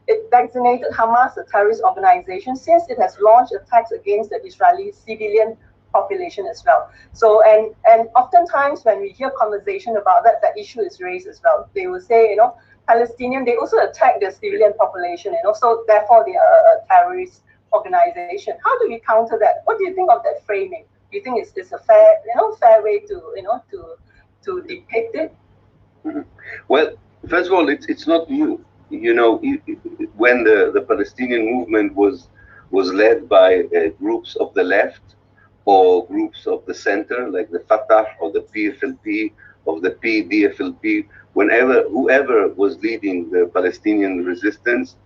It designated Hamas a terrorist organization since it has launched attacks against the Israeli civilian population as well. So, and oftentimes when we hear conversation about that, the issue is raised as well. They will say, Palestinian, they also attack the civilian population, so therefore they are a terrorist organization. How do we counter that? What do you think of that framing? Do you think it's a fair way to depict it? Mm-hmm. Well, first of all, it's not new. When the Palestinian movement was led by groups of the left or groups of the center, like the Fatah or the PFLP, of the PDFLP, whoever was leading the Palestinian resistance,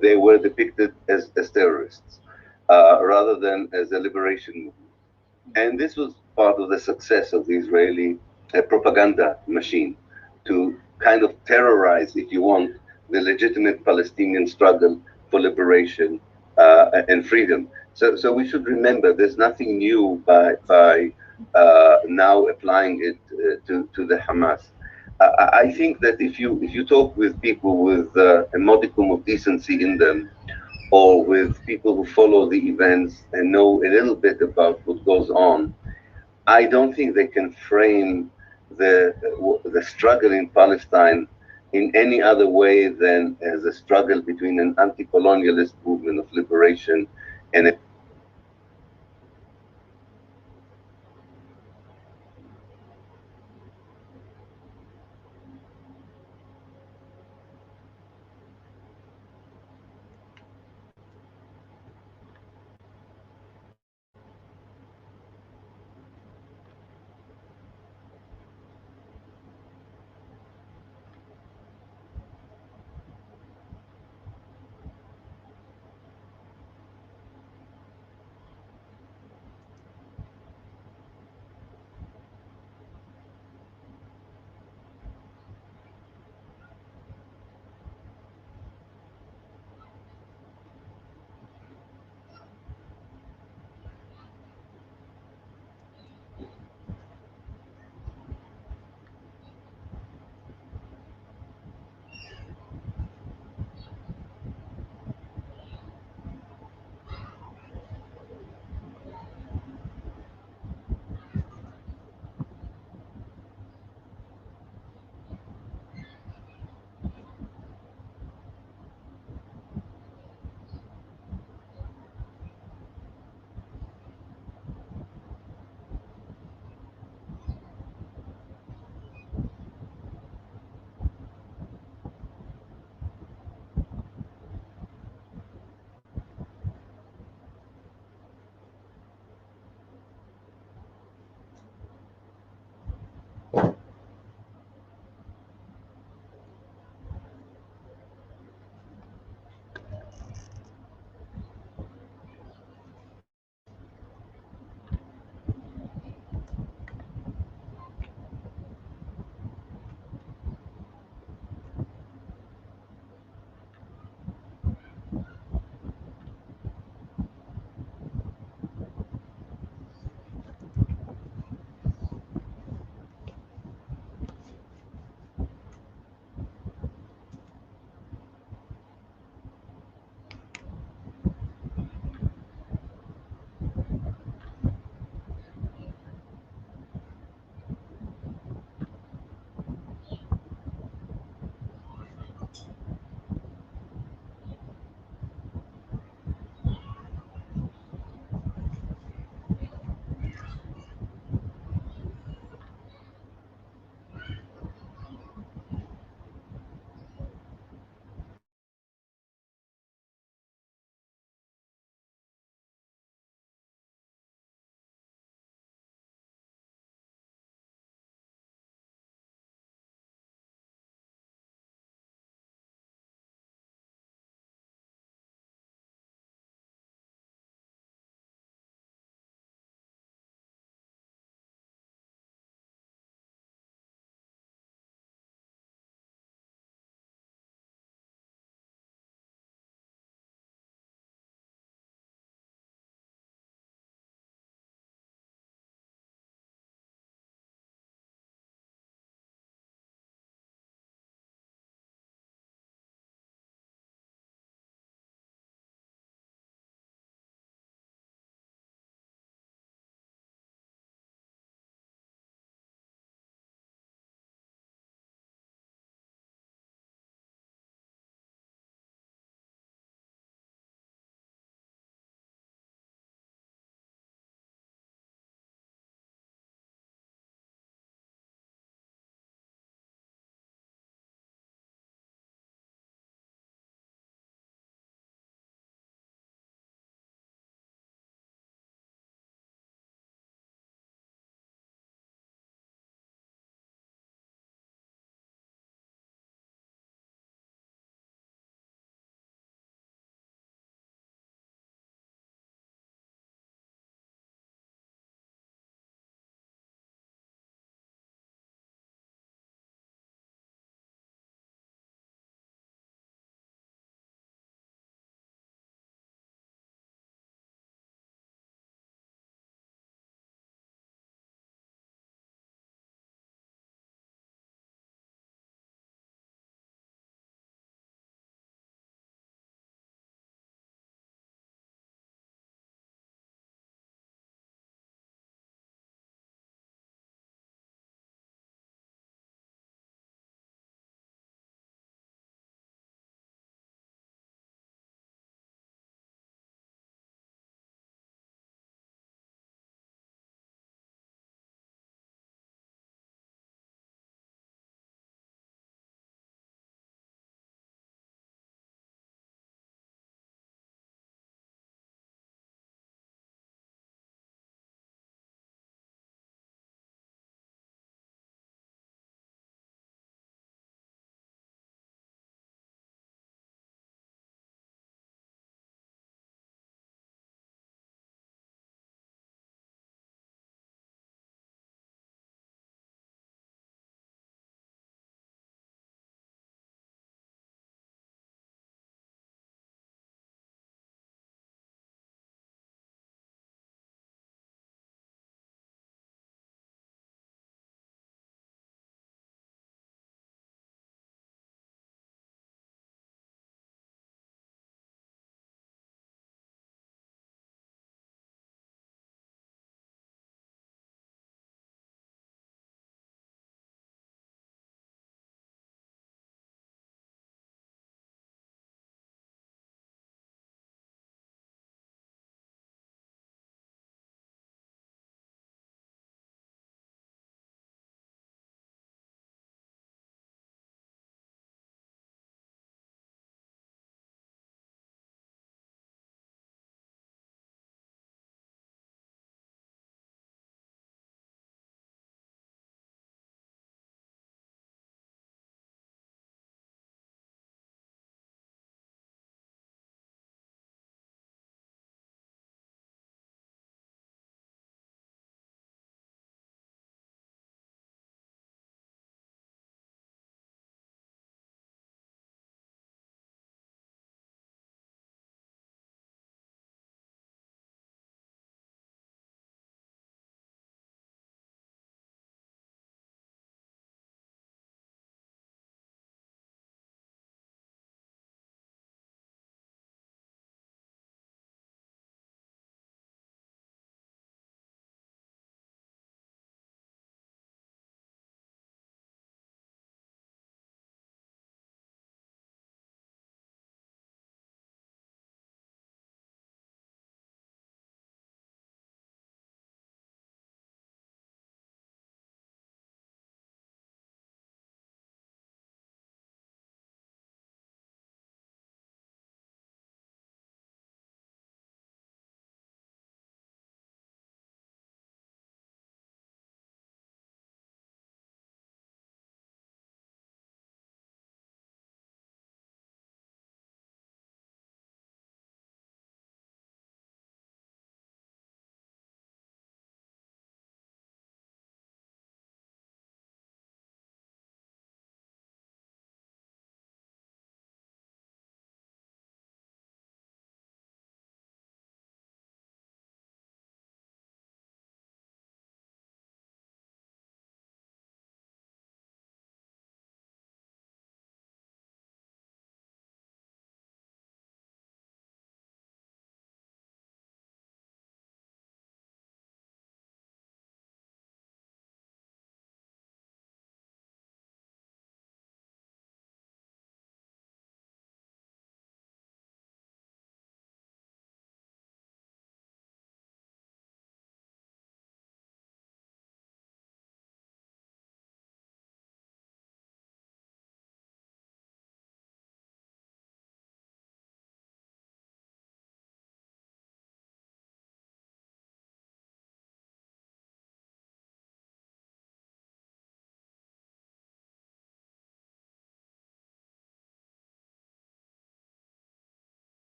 they were depicted as terrorists rather than as a liberation movement. And this was part of the success of the Israeli propaganda machine to kind of terrorize, if you want, the legitimate Palestinian struggle for liberation and freedom. So we should remember there's nothing new by now applying it to the Hamas. I think that if you talk with people with a modicum of decency in them, or with people who follow the events and know a little bit about what goes on, I don't think they can frame the struggle in Palestine in any other way than as a struggle between an anti-colonialist movement of liberation and a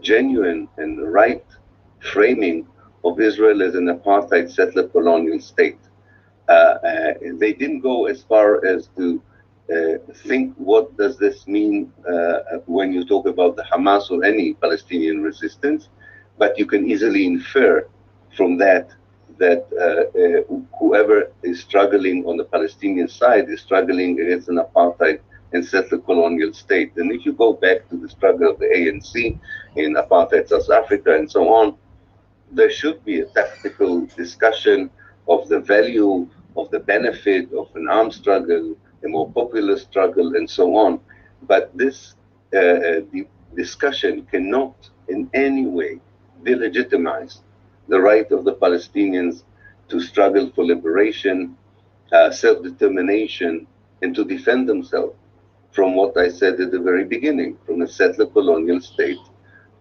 genuine and right framing of Israel as an apartheid settler colonial state. They didn't go as far as to think, what does this mean when you talk about the Hamas or any Palestinian resistance? But you can easily infer from that whoever is struggling on the Palestinian side is struggling against an apartheid and settler colonial state. And if you go back to the struggle of the ANC in apartheid South Africa and so on, there should be a tactical discussion of the value, of the benefit of an armed struggle, a more popular struggle, and so on. But this discussion cannot in any way delegitimize the right of the Palestinians to struggle for liberation, self-determination, and to defend themselves from what I said at the very beginning, from a settler colonial state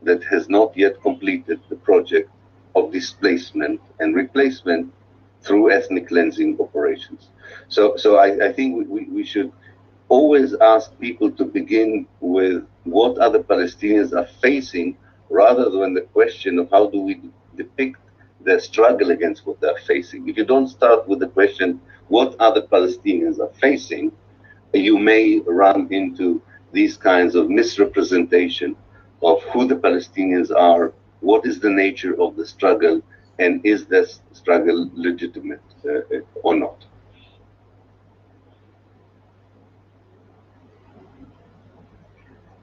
that has not yet completed the project of displacement and replacement through ethnic cleansing operations. So I think we should always ask people to begin with what other Palestinians are facing, rather than the question of how do we depict their struggle against what they're facing. If you don't start with the question, what other Palestinians are facing, you may run into these kinds of misrepresentation of who the Palestinians are, what is the nature of the struggle, and is this struggle legitimate or not.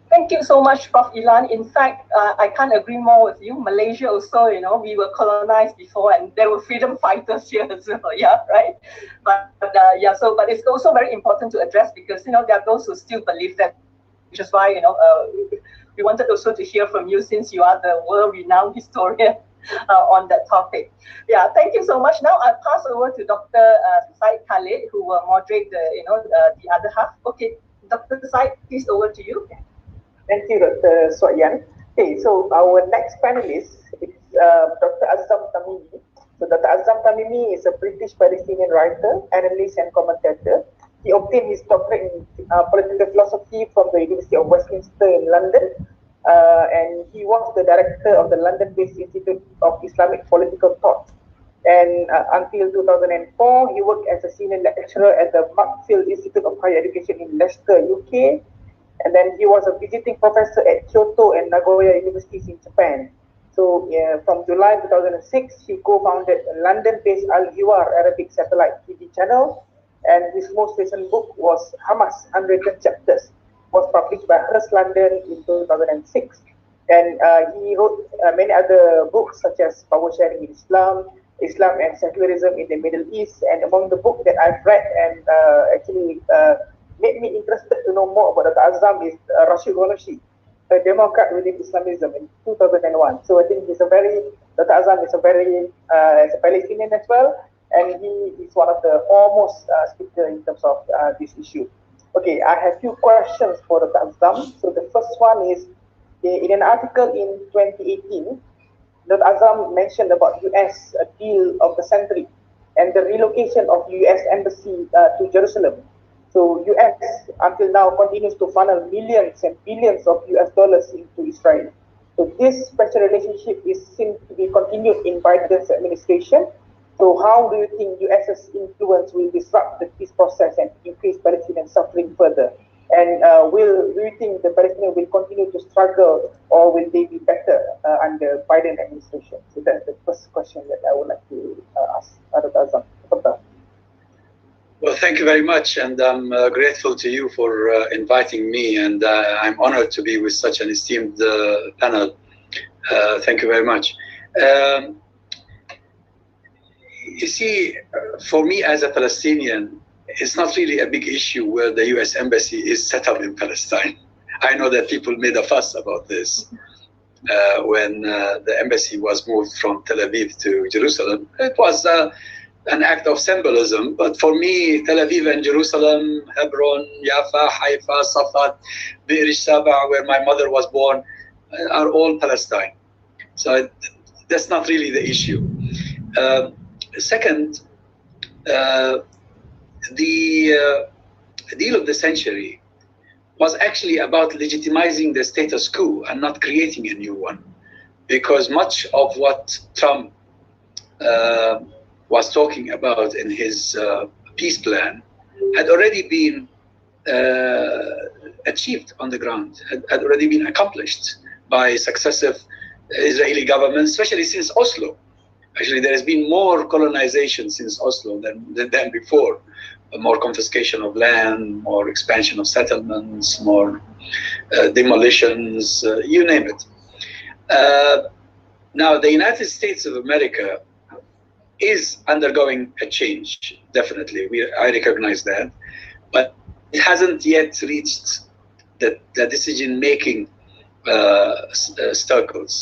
Thank you so much, Prof. Ilan. In fact, I can't agree more with you. Malaysia also, we were colonized before, and there were freedom fighters here as well. Yeah, right. But it's also very important to address, because there are those who still believe that, which is why we wanted also to hear from you, since you are the world-renowned historian on that topic. Yeah, thank you so much. Now I'll pass over to Dr. Said Khalid, who will moderate the other half. Okay, Dr. Said, please, over to you. Thank you, Dr. Swayan. Okay, so our next panelist is Dr. Azzam Tamimi. So Dr. Azzam Tamimi is a British Palestinian writer, analyst, and commentator. He obtained his doctorate in political philosophy from the University of Westminster in London, and he was the director of the London-based Institute of Islamic Political Thought. And until 2004, he worked as a senior lecturer at the Markfield Institute of Higher Education in Leicester, UK. And then he was a visiting professor at Kyoto and Nagoya universities in Japan. So from July 2006, he co-founded a London-based Al-Hiwar Arabic satellite TV channel. And his most recent book was Hamas, Unwritten Chapters, was published by Hearst London in 2006. And he wrote many other books, such as Power Sharing in Islam, Islam and Secularism in the Middle East. And among the books that I've read and actually made me interested to know more about Dr. Azzam is Rashid Walashi, a Democrat within Islamism, in 2001. So I think Dr. Azzam is a Palestinian as well, and he is one of the foremost speakers in terms of this issue. Okay, I have a few questions for Dr. Azzam. So the first one is, in an article in 2018, Dr. Azzam mentioned about US deal of the century and the relocation of US embassy to Jerusalem. So US until now continues to funnel millions and billions of US dollars into Israel. So this special relationship seems to be continued in Biden's administration. So how do you think US's influence will disrupt the peace process and increase Palestinian suffering further? And do you think the Palestinians will continue to struggle, or will they be better under Biden administration? So that's the first question that I would like to ask Dr. Azzam. Well, thank you very much, and I'm grateful to you for inviting me, and I'm honored to be with such an esteemed panel. Thank you very much. You see, for me as a Palestinian, it's not really a big issue where the US embassy is set up in Palestine. I know that people made a fuss about this when the embassy was moved from Tel Aviv to Jerusalem. It was an act of symbolism, but for me, Tel Aviv and Jerusalem, Hebron, Jaffa, Haifa, Safat, Beirut, Sabra, where my mother was born, are all Palestine. So that's not really the issue. Second, the deal of the century was actually about legitimizing the status quo and not creating a new one. Because much of what Trump was talking about in his peace plan had already been achieved on the ground, had already been accomplished by successive Israeli governments, especially since Oslo. Actually, there has been more colonization since Oslo than before. More confiscation of land, more expansion of settlements, more demolitions, you name it. Now, the United States of America is undergoing a change, definitely. I recognize that. But it hasn't yet reached the decision-making circles.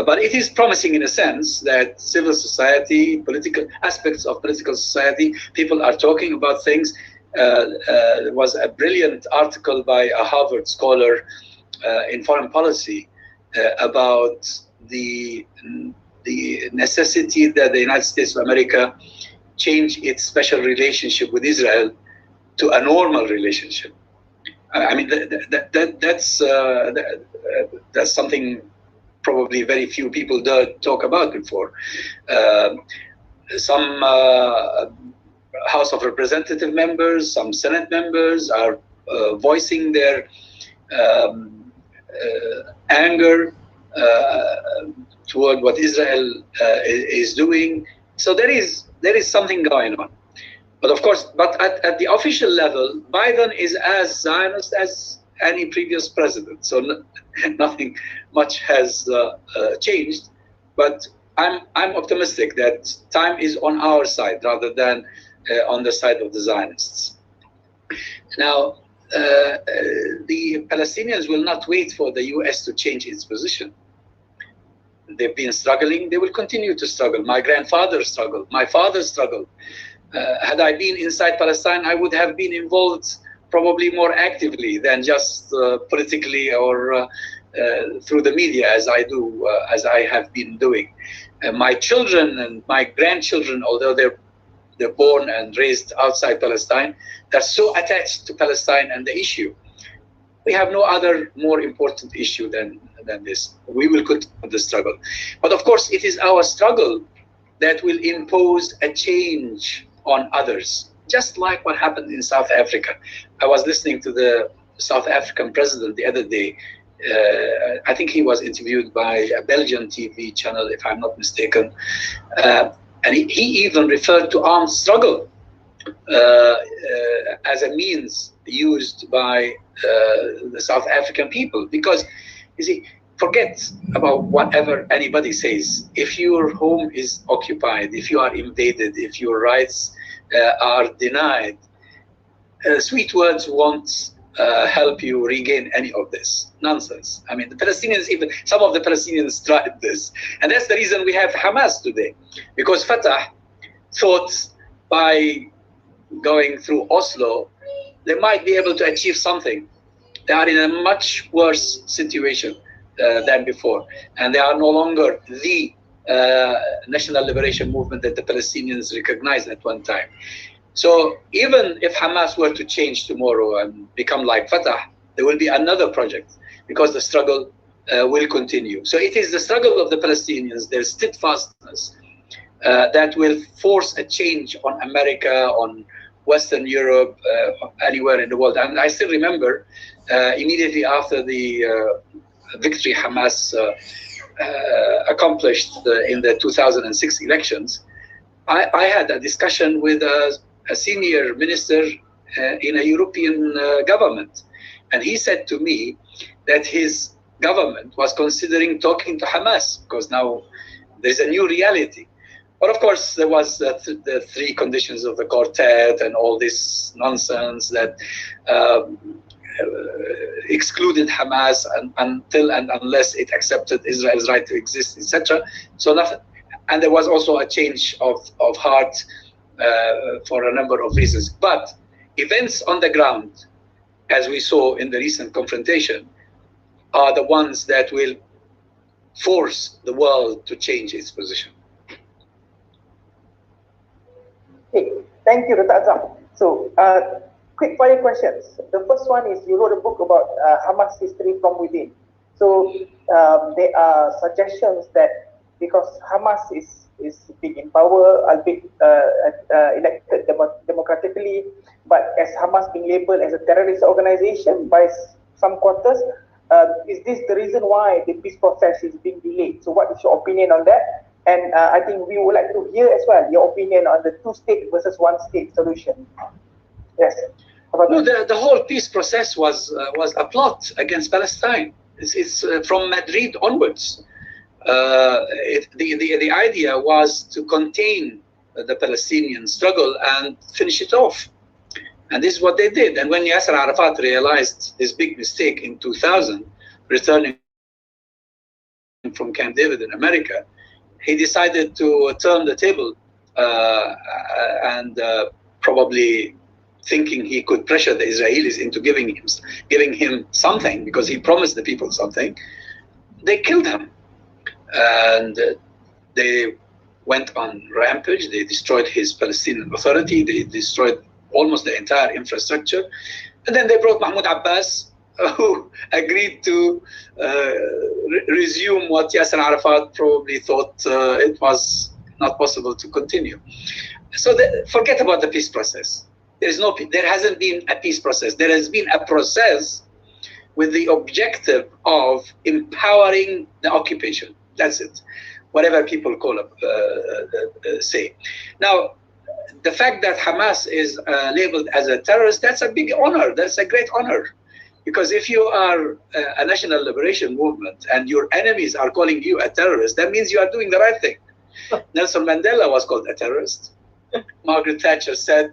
But it is promising in a sense that civil society, political aspects of political society, people are talking about things. There was a brilliant article by a Harvard scholar in foreign policy about the necessity that the United States of America change its special relationship with Israel to a normal relationship. I mean, that's something probably very few people talk about before. Some House of Representative members, some Senate members are voicing their anger toward what Israel is doing. So there is something going on. But of course, at the official level, Biden is as Zionist as any previous president. So nothing much has changed. But I'm optimistic that time is on our side rather than on the side of the Zionists. Now, the Palestinians will not wait for the US to change its position. They've been struggling. They will continue to struggle. My grandfather struggled. My father struggled. Had I been inside Palestine, I would have been involved probably more actively than just politically or through the media as I have been doing. My children and my grandchildren, although they're born and raised outside Palestine, they're so attached to Palestine and the issue. We have no other more important issue than this. We will continue the struggle. But of course, it is our struggle that will impose a change on others, just like what happened in South Africa. I was listening to the South African president the other day. I think he was interviewed by a Belgian TV channel, if I'm not mistaken. And he even referred to armed struggle as a means used by the South African people. Because, you see, forget about whatever anybody says. If your home is occupied, if you are invaded, if your rights are denied, sweet words won't help you regain any of this nonsense. I mean, the Palestinians, even some of the Palestinians tried this. And that's the reason we have Hamas today. Because Fatah thought by going through Oslo, they might be able to achieve something. They are in a much worse situation than before. And they are no longer the national liberation movement that the Palestinians recognized at one time. So even if Hamas were to change tomorrow and become like Fatah, there will be another project because the struggle will continue. So it is the struggle of the Palestinians, their steadfastness, that will force a change on America, on Western Europe, anywhere in the world. And I still remember immediately after the victory Hamas accomplished in the 2006 elections, I had a discussion with a senior minister in a European government. And he said to me that his government was considering talking to Hamas because now there's a new reality. But of course, there was the three conditions of the quartet and all this nonsense that excluded Hamas until and unless it accepted Israel's right to exist, etc. So nothing. And there was also a change of heart for a number of reasons. But events on the ground, as we saw in the recent confrontation, are the ones that will force the world to change its position. Okay, thank you, Dr. Azzam. So quick fire questions. The first one is, you wrote a book about Hamas history from within. So there are suggestions that because Hamas is being in power, albeit elected democratically, but as Hamas being labeled as a terrorist organization by some quarters, is this the reason why the peace process is being delayed? So what is your opinion on that? And I think we would like to hear as well your opinion on the two-state versus one-state solution. Yes. No, the whole peace process was a plot against Palestine. It's from Madrid onwards. The idea was to contain the Palestinian struggle and finish it off. And this is what they did. And when Yasser Arafat realized this big mistake in 2000, returning from Camp David in America, he decided to turn the table and probably thinking he could pressure the Israelis into giving him something, because he promised the people something. They killed him. And they went on rampage. They destroyed his Palestinian Authority. They destroyed almost the entire infrastructure. And then they brought Mahmoud Abbas, who agreed to resume what Yasser Arafat probably thought it was not possible to continue. So forget about the peace process. There hasn't been a peace process. There has been a process with the objective of empowering the occupation. That's it. Whatever people call it, say. Now, the fact that Hamas is labeled as a terrorist, that's a big honor. That's a great honor. Because if you are a national liberation movement and your enemies are calling you a terrorist, that means you are doing the right thing. Nelson Mandela was called a terrorist. Margaret Thatcher said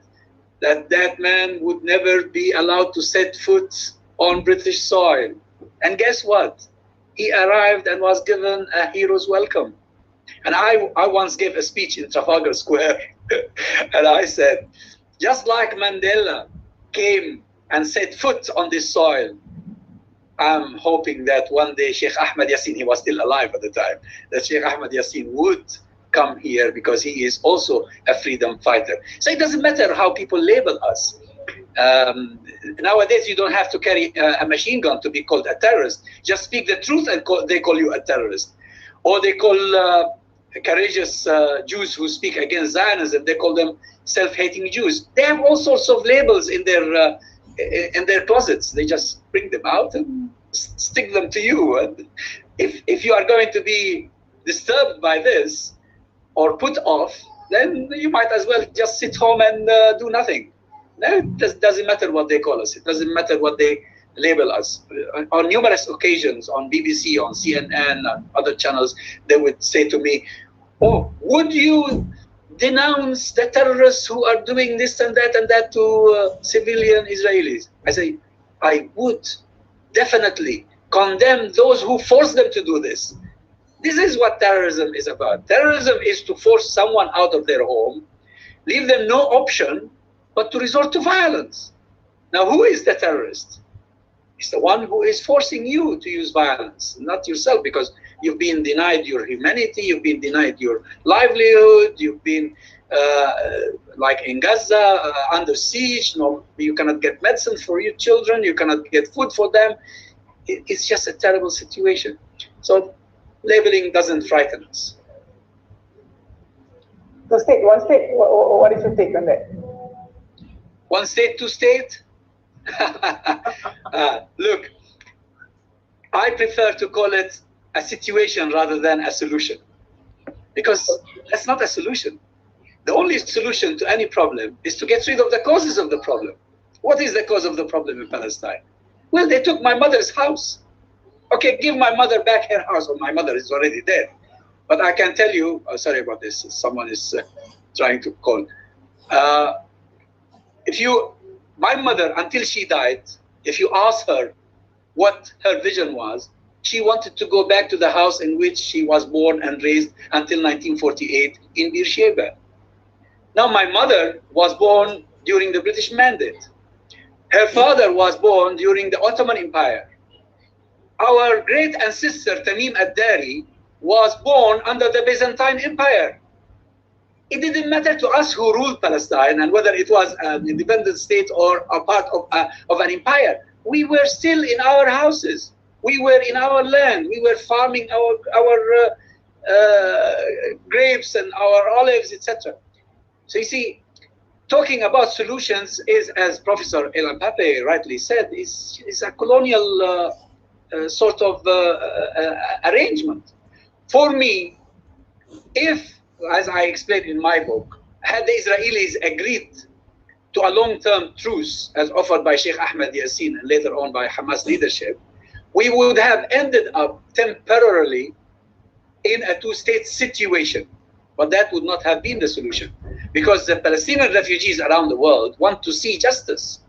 that man would never be allowed to set foot on British soil. And guess what? He arrived and was given a hero's welcome. And I once gave a speech in Trafalgar Square. And I said, just like Mandela came and set foot on this soil, I'm hoping that one day Sheikh Ahmed Yassin, he was still alive at the time, that Sheikh Ahmed Yassin would come here, because he is also a freedom fighter. So it doesn't matter how people label us. Nowadays, you don't have to carry a machine gun to be called a terrorist. Just speak the truth and they call you a terrorist. Or they call courageous Jews who speak against Zionism, they call them self-hating Jews. They have all sorts of labels in their closets. They just bring them out and stick them to you. And if you are going to be disturbed by this or put off, then you might as well just sit home and do nothing. No, it doesn't matter what they call us. It doesn't matter what they label us. On numerous occasions, on BBC, on CNN, on other channels, they would say to me, oh, would you denounce the terrorists who are doing this and that to civilian Israelis? I say, I would definitely condemn those who force them to do this. This is what terrorism is about. Terrorism is to force someone out of their home, leave them no option but to resort to violence. Now, who is the terrorist? It's the one who is forcing you to use violence, not yourself, because you've been denied your humanity, you've been denied your livelihood, you've been, like in Gaza, under siege. No, you cannot get medicine for your children, you cannot get food for them. It's just a terrible situation. So labeling doesn't frighten us. So one state, what is your take on that? One state, two state? Look, I prefer to call it a situation rather than a solution, because that's not a solution. The only solution to any problem is to get rid of the causes of the problem. What is the cause of the problem in Palestine? Well, they took my mother's house. Okay, give my mother back her house. Well, my mother is already dead. But I can tell you, sorry about this, someone is trying to call. My mother, until she died, if you ask her what her vision was, she wanted to go back to the house in which she was born and raised until 1948 in Beersheba. Now, my mother was born during the British Mandate. Her father was born during the Ottoman Empire. Our great ancestor, Tamimi was born under the Byzantine Empire. it didn't matter to us who ruled Palestine and whether it was an independent state or a part of an empire. We were still in our houses. We were in our land. We were farming our grapes and our olives, etc. So you see, talking about solutions is, as Professor Ilan Pappé rightly said, is a colonial sort of arrangement. For me, if, as I explained in my book, had the Israelis agreed to a long-term truce as offered by Sheikh Ahmed Yassin and later on by Hamas leadership, we would have ended up temporarily in a two-state situation. But that would not have been the solution, because the Palestinian refugees around the world want to see justice.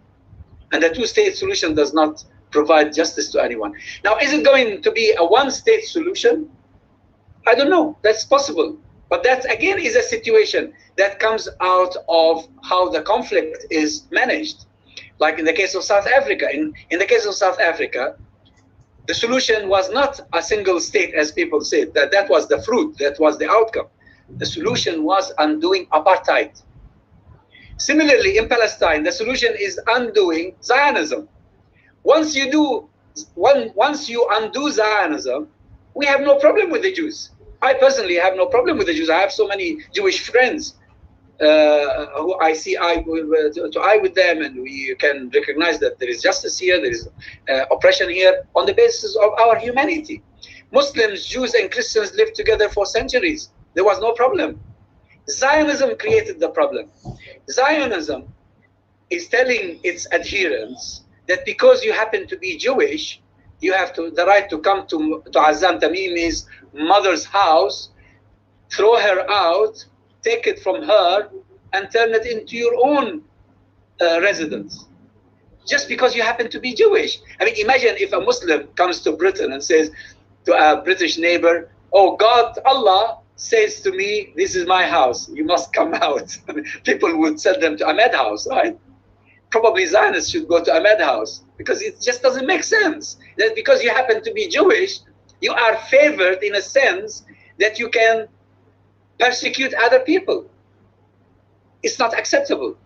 And the two-state solution does not provide justice to anyone. Now, is it going to be a one-state solution? I don't know. That's possible. But that, again, is a situation that comes out of how the conflict is managed. Like in the case of South Africa. In the case of South Africa, the solution was not a single state, as people said. That was the fruit. That was the outcome. The solution was undoing apartheid. Similarly, in Palestine, the solution is undoing Zionism. Once you undo Zionism, we have no problem with the Jews. I personally have no problem with the Jews. I have so many Jewish friends who I see eye to eye with them, and we can recognize that there is justice here, there is oppression here on the basis of our humanity. Muslims, Jews, and Christians lived together for centuries. There was no problem. Zionism created the problem. Zionism is telling its adherents that because you happen to be Jewish, you have the right to come to Azzam Tamimi's mother's house, throw her out, take it from her, and turn it into your own residence. Just because you happen to be Jewish. I mean, imagine if a Muslim comes to Britain and says to a British neighbor, oh, God, Allah says to me, this is my house, you must come out. People would send them to a madhouse, right? Probably Zionists should go to a madhouse, because it just doesn't make sense. That because you happen to be Jewish, you are favored in a sense that you can persecute other people. It's not acceptable.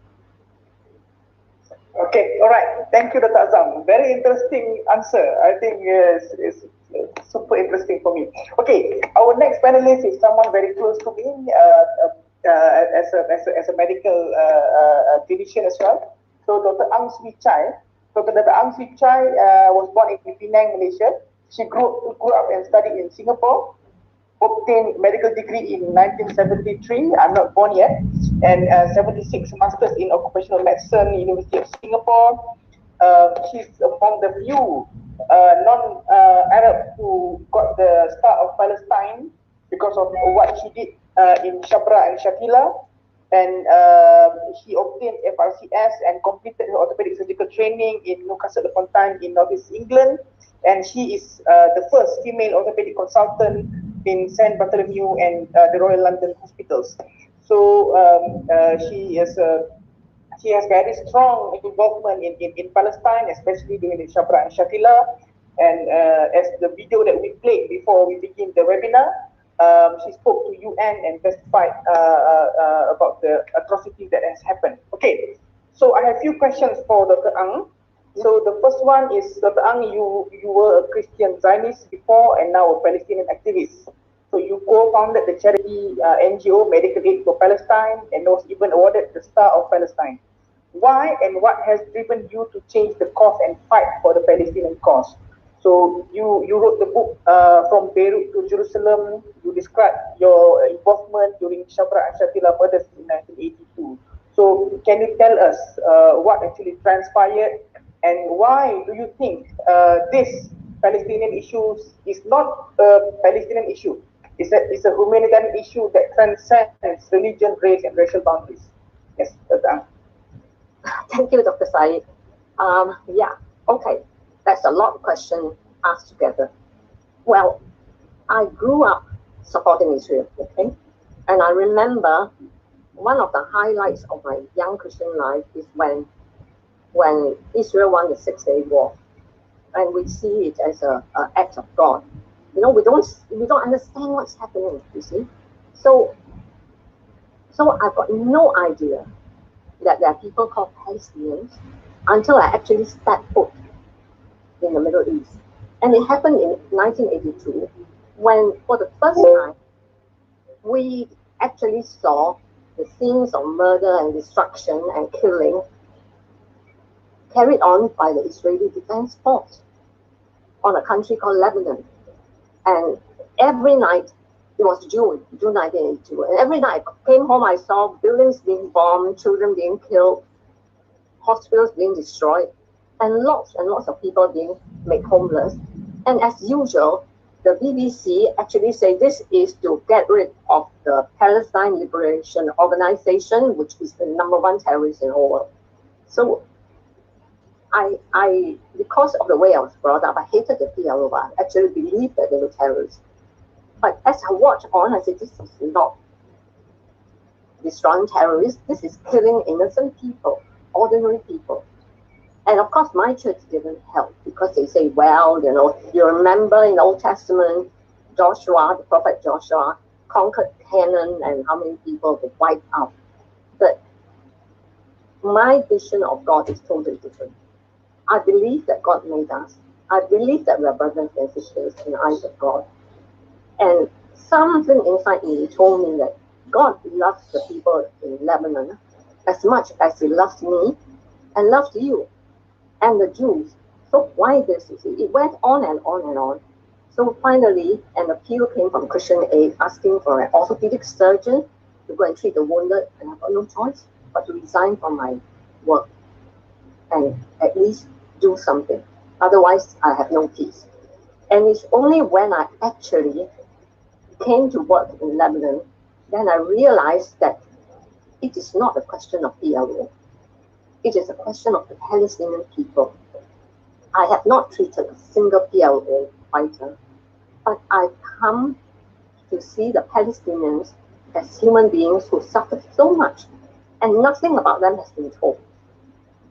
Okay, all right. Thank you, Dr. Azzam. Very interesting answer. I think it's super interesting for me. Okay, our next panelist is someone very close to me as a medical clinician as well. So Dr. Ang Swee Chai. Dr. Ang Swee Chai was born in Penang, Malaysia. She grew up and studied in Singapore, obtained medical degree in 1973, I'm not born yet, and 76 masters in occupational medicine, University of Singapore. She's among the few non-Arab who got the Star of Palestine because of what she did in Sabra Shatila. And she obtained FRCS and completed her orthopaedic surgical training in Newcastle upon Tyne in Northeast England. And she is the first female orthopaedic consultant in St Bartholomew and the Royal London Hospitals. So she has very strong involvement in Palestine, especially during the Sabra and Shatila. And as the video that we played before we begin the webinar, she spoke to UN and testified about the atrocity that has happened. Okay, so I have a few questions for Dr. Ang. So the first one is, Dr. Ang, you were a Christian Zionist before and now a Palestinian activist. So you co-founded the charity NGO Medical Aid for Palestine and was even awarded the Star of Palestine. Why and what has driven you to change the cause and fight for the Palestinian cause? So you wrote the book From Beirut to Jerusalem. You described your involvement during Sabra and Shatila murders in 1982. So can you tell us what actually transpired and why do you think this Palestinian issue is not a Palestinian issue? It's a humanitarian issue that transcends religion, race, and racial boundaries. Yes, Dr. Thank you, Dr. Said. Yeah, okay. That's a lot of questions asked together. Well, I grew up supporting Israel, okay? And I remember one of the highlights of my young Christian life is when Israel won the 6-day war. And we see it as an act of God. You know, we don't understand what's happening, you see. So So I've got no idea that there are people called Palestinians until I actually stepped foot in the Middle East. And it happened in 1982 when, for the first time, we actually saw the scenes of murder and destruction and killing carried on by the Israeli Defense Force on a country called Lebanon. And every night, it was June 1982, and every night I came home, I saw buildings being bombed, children being killed, hospitals being destroyed, and lots of people being made homeless. And as usual, the BBC actually say this is to get rid of the Palestine Liberation Organization, which is the #1 terrorist in the whole world. So I because of the way I was brought up, I hated the PLO. I actually believed that they were terrorists. But as I watched on, I said, this is not destroying terrorists. This is killing innocent people, ordinary people. And of course, my church didn't help because they say, well, you remember in the Old Testament, Joshua, the prophet Joshua, conquered Canaan and how many people were wiped out. But my vision of God is totally different. I believe that God made us. I believe that we are brothers and sisters in the eyes of God. And something inside me told me that God loves the people in Lebanon as much as He loves me and loves you and the Jews. So why this? You see, it went on and on and on. So finally, an appeal came from Christian Aid asking for an orthopedic surgeon to go and treat the wounded, and I've got no choice but to resign from my work and at least do something. Otherwise, I have no peace. And it's only when I actually came to work in Lebanon, then I realized that it is not a question of PLO. It is a question of the Palestinian people. I have not treated a single PLO fighter, but I've come to see the Palestinians as human beings who suffered so much, and nothing about them has been told.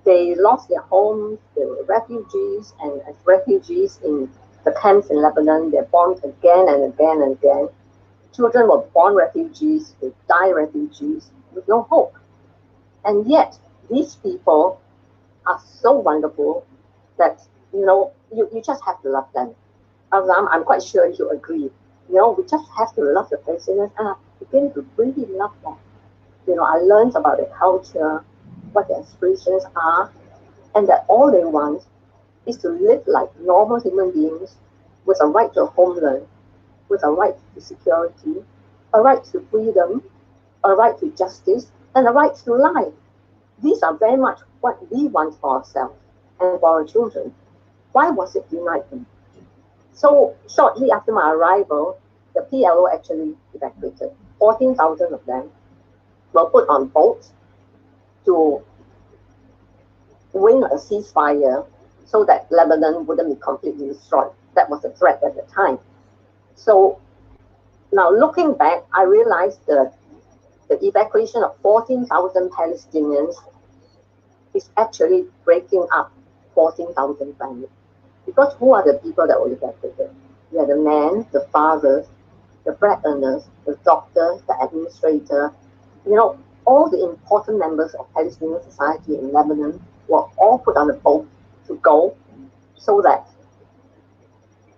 They lost their homes, they were refugees, and as refugees in the camps in Lebanon, they're born again and again and again. Children were born refugees, they die refugees with no hope. And yet, these people are so wonderful that, you just have to love them. Azzam, I'm quite sure you agree. We just have to love the Palestinians, and I begin to really love them. I learned about their culture, what their aspirations are, and that all they want is to live like normal human beings with a right to a homeland, with a right to security, a right to freedom, a right to justice, and a right to life. These are very much what we want for ourselves and for our children. Why was it denied them? So shortly after my arrival, the PLO actually evacuated. 14,000 of them were put on boats to win a ceasefire so that Lebanon wouldn't be completely destroyed. That was a threat at the time. So now looking back, I realized that the evacuation of 14,000 Palestinians is actually breaking up 14,000 families. Because who are the people that were evacuated? They are the men, the fathers, the bread earners, the doctors, the administrator. All the important members of Palestinian society in Lebanon were all put on a boat to go so that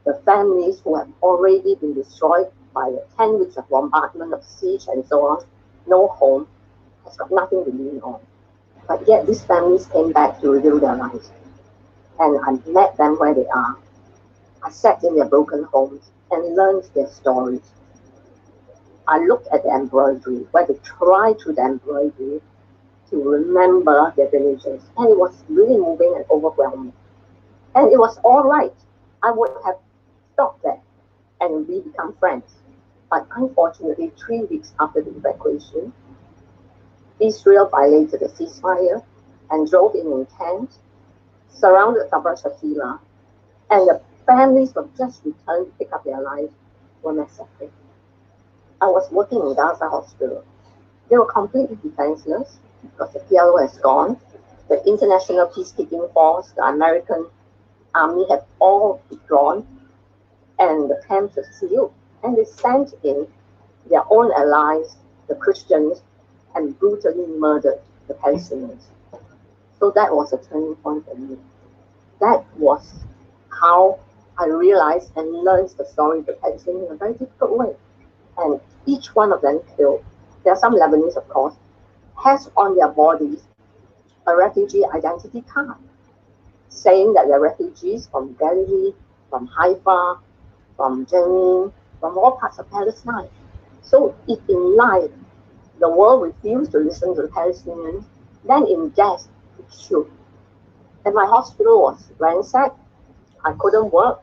the families who have already been destroyed by 10 weeks of bombardment, of siege, and so on, no home, has got nothing to lean on. But yet these families came back to rebuild their lives. And I met them where they are. I sat in their broken homes and learned their stories. I looked at the embroidery, where they tried through the embroidery to remember their villages. And it was really moving and overwhelming. And it was all right. I would have stopped there and we become friends. But unfortunately, 3 weeks after the evacuation, Israel violated the ceasefire and drove in tanks, surrounded Sabra Shatila, and the families who just returned to pick up their lives were massacred. I was working in Gaza hospital. They were completely defenseless because the PLO has gone. The international peacekeeping force, the American army have all withdrawn, and the camps are sealed. And they sent in their own allies, the Christians, and brutally murdered the Palestinians. So that was a turning point for me. That was how I realized and learned the story of the Palestinians in a very difficult way. And each one of them killed, there are some Lebanese, of course, has on their bodies a refugee identity card, saying that they're refugees from Galilee, from Haifa, from Jenin, from all parts of Palestine. So if in life the world refused to listen to the Palestinians, then in death it should. And my hospital was ransacked, I couldn't work,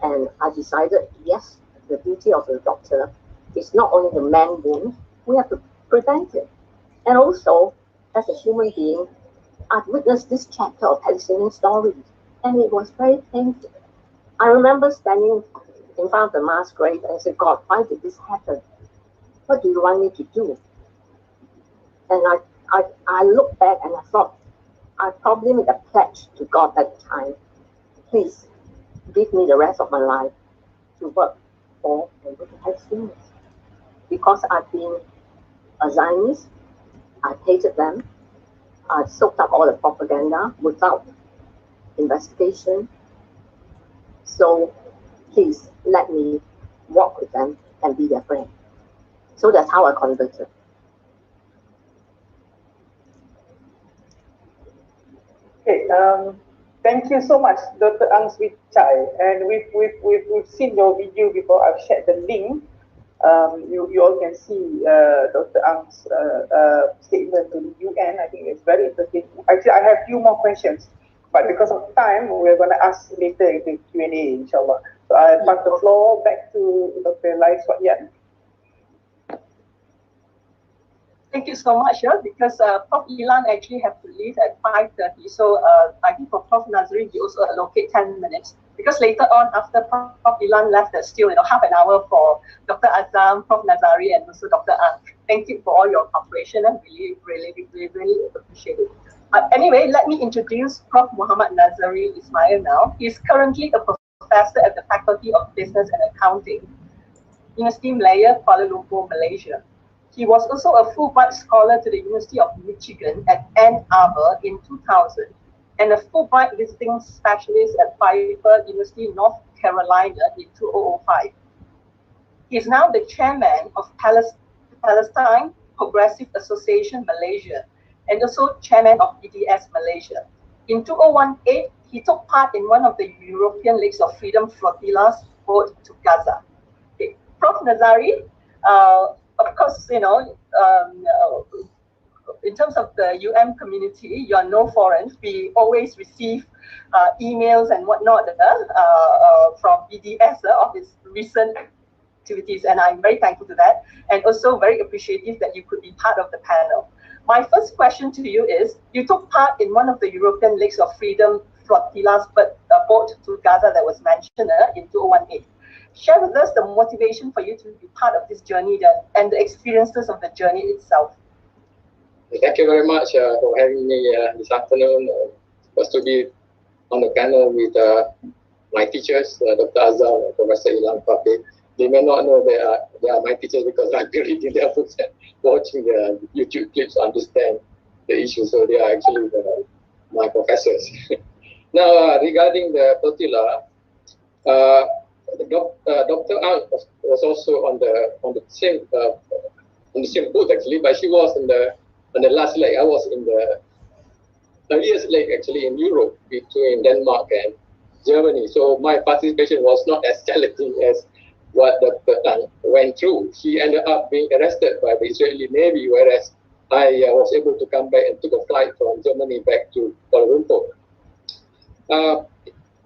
and I decided, yes, the duty of the doctor is not only to mend wounds, we have to prevent it. And also, as a human being, I've witnessed this chapter of Palestinian stories, and it was very painful. I remember standing in front of the mass grave and I said, God, why did this happen? What do you want me to do? And I looked back and I thought, I probably made a pledge to God at the time. Please give me the rest of my life to work for and with the Palestinians. Because I've been a Zionist, I hated them, I soaked up all the propaganda without investigation. So please let me walk with them and be their friend. So that's how I converted. Okay, thank you so much, Dr. Ang Swee Chai. And we've seen your video before. I've shared the link. You all can see Dr. Ang's statement to the UN. I think it's very interesting. Actually, I have a few more questions, but because of time, we're going to ask later in the Q&A, inshallah. So I'll pass the floor back to Dr. Lai Swatyan. Thank you so much, because Prof. Ilan actually have to leave at 5:30. So I think for Prof. Nazari, we also allocate 10 minutes. Because later on, after Prof. Ilan left, there's still half an hour for Dr. Azzam, Prof. Nazari, and also Dr. Ang. Thank you for all your cooperation and really appreciate it. Anyway, let me introduce Prof. Muhammad Nazari Ismail now. He's currently a professor at the Faculty of Business and Accounting, University Malaya, Kuala Lumpur, Malaysia. He was also a Fulbright Scholar to the University of Michigan at Ann Arbor in 2000 and a Fulbright Visiting Specialist at Haifa University, North Carolina in 2005. He is now the chairman of Palestine Progressive Association Malaysia and also chairman of BDS Malaysia. In 2018, he took part in one of the European Leagues of Freedom Flotilla's boat to Gaza. Okay. Prof. Nazari, of course, in terms of the UM community, you are no foreign. We always receive emails and whatnot from BDS of its recent activities, and I'm very thankful to that, and also very appreciative that you could be part of the panel. My first question to you is, you took part in one of the European Leagues of Freedom Flotilla's boat to Gaza that was mentioned in 2018. Share with us the motivation for you to be part of this journey and the experiences of the journey itself. Thank you very much for having me this afternoon. Just to be on the panel with my teachers, Dr. Azzam and Professor Ilan Pappé. They may not know they are my teachers because I've been reading their books and watching their YouTube clips to understand the issue. So they are actually my professors. Now, regarding the flotilla, Dr. Ang was also on the same boat actually, but she was on the last leg. I was in the earliest leg actually in Europe between Denmark and Germany. So my participation was not as challenging as what Dr. Ang went through. She ended up being arrested by the Israeli Navy, whereas I was able to come back and took a flight from Germany back to Kuala Lumpur.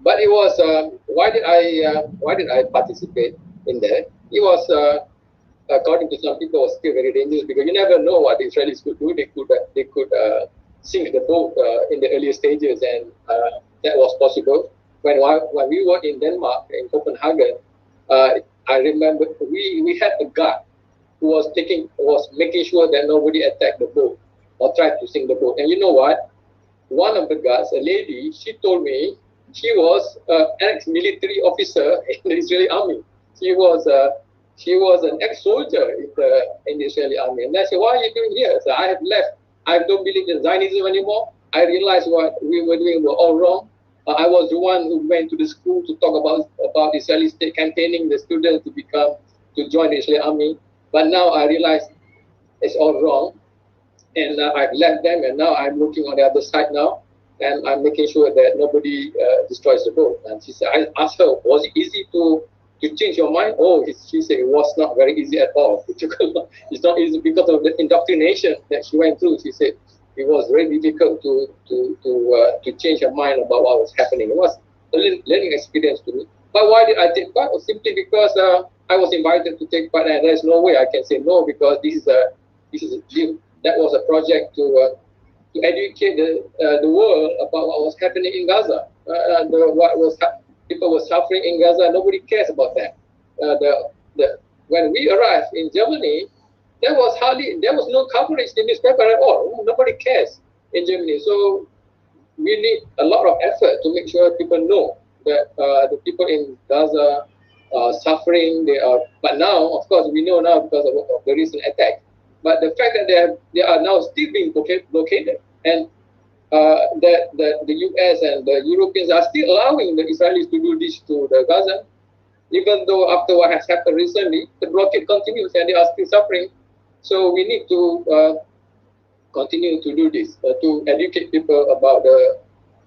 But it was why did I participate in that? It was according to some people, was still very dangerous because you never know what the Israelis could do. They could sink the boat in the earlier stages, and that was possible. When we were in Denmark in Copenhagen, I remember we had a guard who was making sure that nobody attacked the boat or tried to sink the boat. And you know what? One of the guards, a lady, she told me she was an ex-military officer in the Israeli army. She was She was an ex-soldier in the Israeli army. And I said, why are you doing here? So I have left. I don't believe in Zionism anymore. I realized what we were doing were all wrong. I was the one who went to the school to talk about Israeli state, campaigning the students to join the Israeli army. But now I realize it's all wrong. And I've left them, and now I'm looking on the other side now, and I'm making sure that nobody destroys the boat. And she said, I asked her, was it easy to change your mind? Oh, she said it was not very easy at all. It's not easy because of the indoctrination that she went through. She said it was very difficult to change her mind about what was happening. It was a learning experience to me. But why did I take part? Well, simply because I was invited to take part, and there's no way I can say no, because that was a project to educate the world about what was happening in Gaza. People were suffering in Gaza. Nobody cares about that. When we arrived in Germany, there was no coverage in the newspaper at all. Nobody cares in Germany. So we need a lot of effort to make sure people know that the people in Gaza are suffering. But now, of course, we know now because of the recent attack. But the fact that they are now still being blockaded, and that the US and the Europeans are still allowing the Israelis to do this to the Gaza, even though after what has happened recently, the blockade continues and they are still suffering. So we need to continue to do this, to educate people about the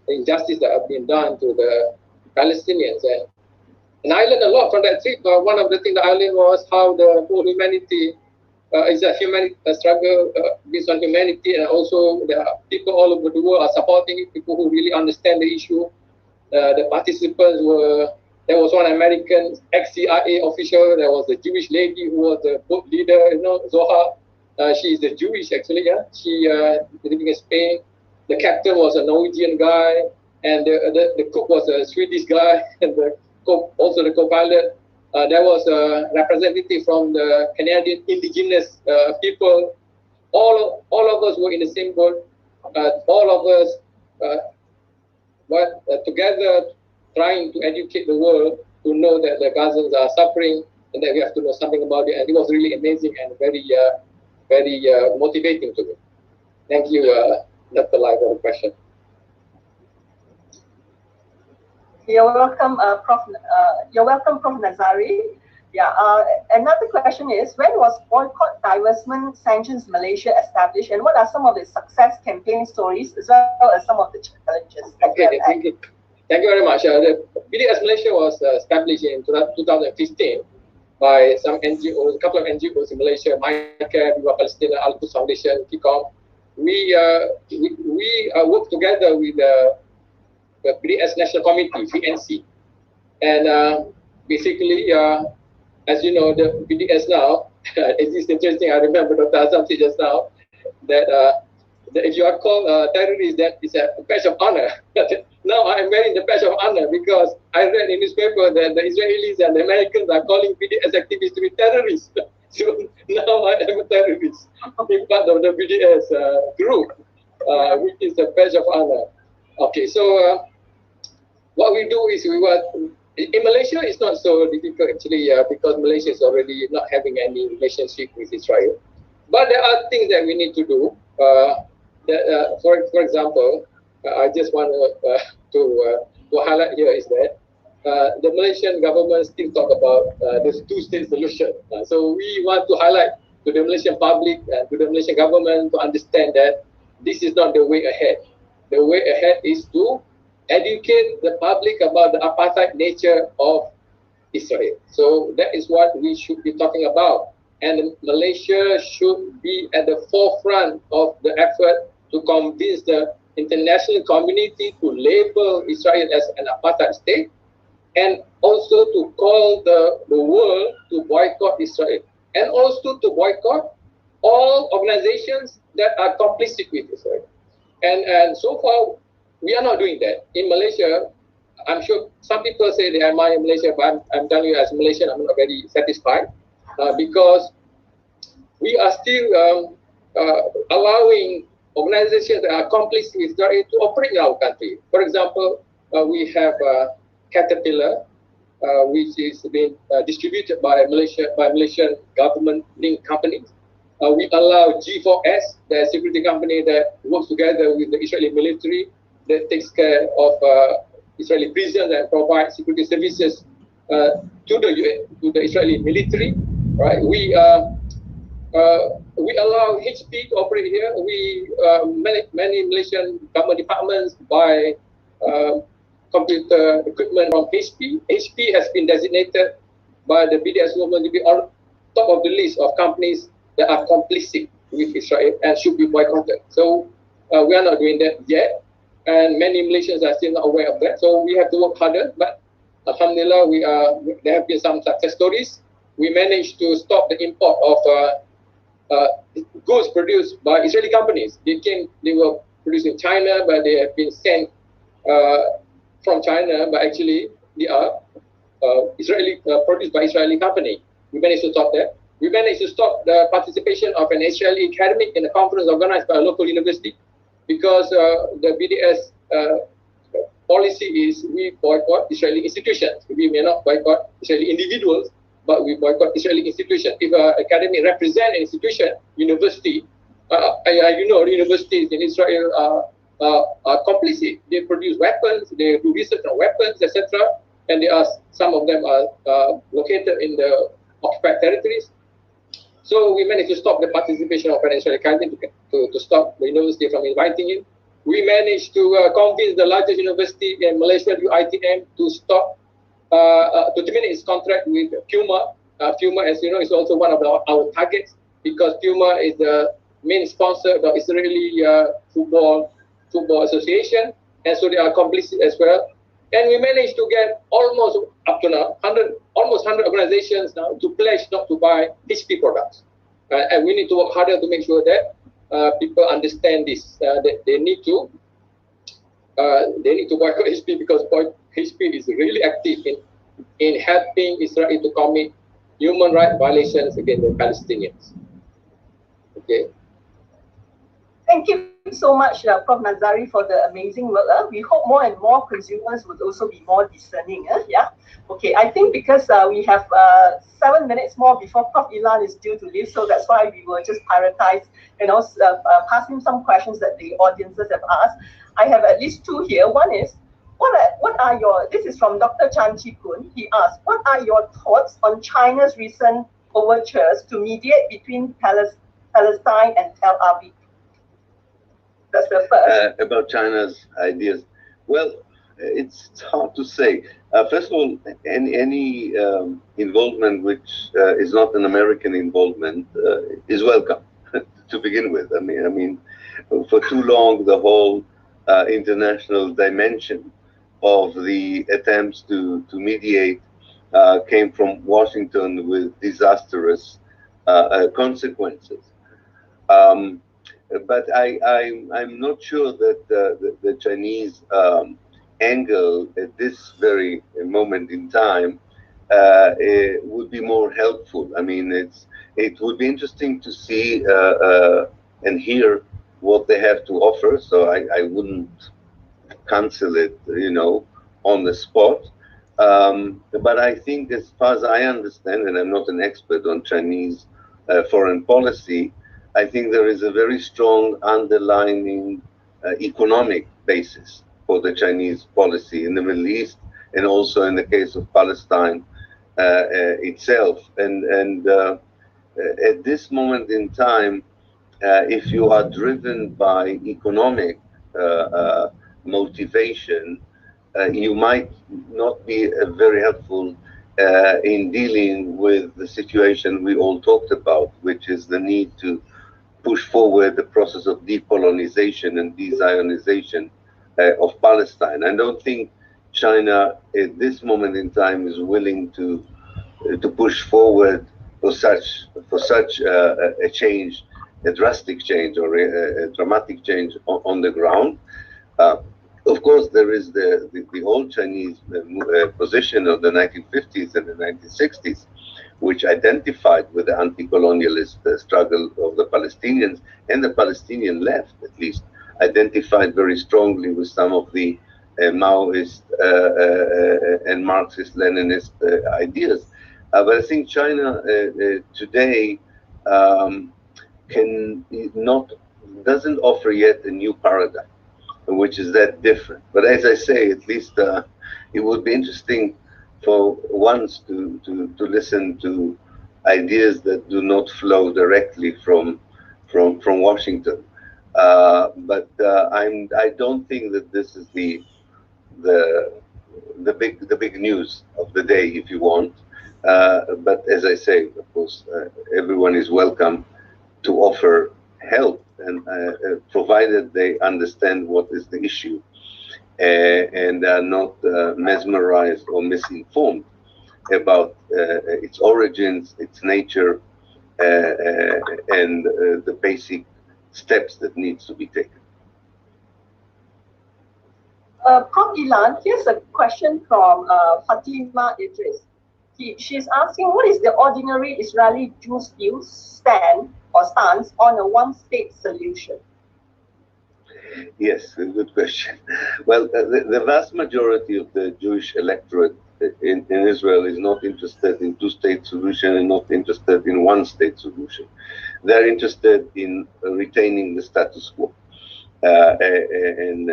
injustice that have been done to the Palestinians. And I learned a lot from that trip. One of the things that I learned was how the whole humanity is a struggle based on humanity, and also the people all over the world are supporting it, people who really understand the issue. The participants were, there was one American ex-CIA official, there was a Jewish lady who was the boat leader, Zohar. She is the Jewish actually, yeah. She living in Spain. The captain was a Norwegian guy, and the cook was a Swedish guy, and also the co-pilot. There was a representative from the Canadian indigenous people. All of us were in the same boat. All of us were together trying to educate the world to know that the Gazans are suffering and that we have to know something about it. And it was really amazing and very motivating to me. Thank you, Dr. Lai, for the question. You're welcome, Prof. You're welcome, Prof. Nazari. Yeah. Another question is, when was boycott, divestment, sanctions Malaysia established, and what are some of the success campaign stories as well as some of the challenges? Okay, thank you very much. The BDS Malaysia was established in 2015 by some NGOs, a couple of NGOs in Malaysia, MyCare, Viva Palestina, Al-Quds Foundation, KICOM. We work together with the BDS National Committee, VNC. And basically, as you know, the BDS now, it is interesting, I remember Dr. Azzam said just now, that if you are called terrorist, that is a badge of honor. Now I am wearing the badge of honor because I read in newspaper that the Israelis and the Americans are calling BDS activists to be terrorists. So now I am a terrorist, I'm part of the BDS group, which is a badge of honor. Okay, so what we do is in Malaysia, it's not so difficult actually because Malaysia is already not having any relationship with Israel. But there are things that we need to do. For example, I just want to highlight here is that the Malaysian government still talk about the two-state solution. So we want to highlight to the Malaysian public and to the Malaysian government to understand that this is not the way ahead. The way ahead is to educate the public about the apartheid nature of Israel. So that is what we should be talking about. And Malaysia should be at the forefront of the effort to convince the international community to label Israel as an apartheid state, and also to call the world to boycott Israel, and also to boycott all organizations that are complicit with Israel. And so far, we are not doing that. In Malaysia, I'm sure some people say they admire Malaysia, but I'm telling you as Malaysian, I'm not very satisfied because we are still allowing organizations that are complicit with Israel to operate in our country. For example, we have Caterpillar, which is being distributed by Malaysian government-linked companies. We allow G4S, the security company that works together with the Israeli military, that takes care of Israeli prisons and provides security services to the Israeli military. Right? We allow HP to operate here. We many Malaysian government departments buy computer equipment from HP. HP has been designated by the BDS movement to be on top of the list of companies that are complicit with Israel and should be boycotted. So we are not doing that yet, and many Malaysians are still not aware of that. So we have to work harder. But alhamdulillah, there have been some success stories. We managed to stop the import of goods produced by Israeli companies. They were produced in China, but they have been sent from China, but actually they are Israeli produced by Israeli company. We managed to stop that. We managed to stop the participation of an Israeli academic in a conference organized by a local university, because the BDS policy is we boycott Israeli institutions. We may not boycott Israeli individuals, but we boycott Israeli institutions. If an academic represents an institution, university, universities in Israel are complicit. They produce weapons, they do research on weapons, etc. And some of them are located in the occupied territories. So we managed to stop the participation of an Israeli academy to stop the university from inviting him. We managed to convince the largest university in Malaysia, UiTM, to stop, to terminate its contract with Puma. Puma, as you know, is also one of our targets, because Puma is the main sponsor of the Israeli football association, and so they are complicit as well. And we managed to get almost up to now almost 100 organizations now to pledge not to buy HP products, and we need to work harder to make sure that people understand this. That they need to boycott HP, because HP is really active in helping Israel to commit human rights violations against the Palestinians. Okay. Thank you so much, Prof. Nazari, for the amazing work. We hope more and more consumers would also be more discerning. Yeah. Okay. I think because we have 7 minutes more before Prof. Ilan is due to leave, so that's why we will just prioritize, pass him some questions that the audiences have asked. I have at least two here. One is, what are your? This is from Dr. Chan Chi-kun. He asked, what are your thoughts on China's recent overtures to mediate between Palestine and Tel Aviv? That's the first. About China's ideas. Well, it's hard to say. First of all, any involvement which is not an American involvement is welcome to begin with. I mean, for too long, the whole international dimension of the attempts to mediate came from Washington with disastrous consequences. But I'm not sure that the Chinese angle at this very moment in time would be more helpful. I mean, it would be interesting to see and hear what they have to offer. So I wouldn't cancel it, on the spot. But I think, as far as I understand, and I'm not an expert on Chinese foreign policy, I think there is a very strong underlying economic basis for the Chinese policy in the Middle East, and also in the case of Palestine itself. And at this moment in time, if you are driven by economic motivation, you might not be very helpful in dealing with the situation we all talked about, which is the need to push forward the process of decolonization and de-Zionization of Palestine. I don't think China at this moment in time is willing to push forward for such a change, a drastic change or a dramatic change on the ground. Of course, there is the old Chinese position of the 1950s and the 1960s, which identified with the anti-colonialist struggle of the Palestinians, and the Palestinian left, at least, identified very strongly with some of the Maoist and Marxist-Leninist ideas. But I think China today doesn't offer yet a new paradigm, which is that different. But as I say, at least it would be interesting for once to listen to ideas that do not flow directly from Washington. But I don't think that this is the big news of the day, if you want. But as I say, of course, everyone is welcome to offer help, and provided they understand what is the issue and are not mesmerized or misinformed about its origins, its nature, and the basic steps that needs to be taken. Prof. Ilan, here's a question from Fatima Idris. She's asking, what is the ordinary Israeli Jews' stance on a one-state solution? Yes, a good question. Well, the vast majority of the Jewish electorate in Israel is not interested in two-state solution and not interested in one-state solution. They're interested in retaining the status quo. And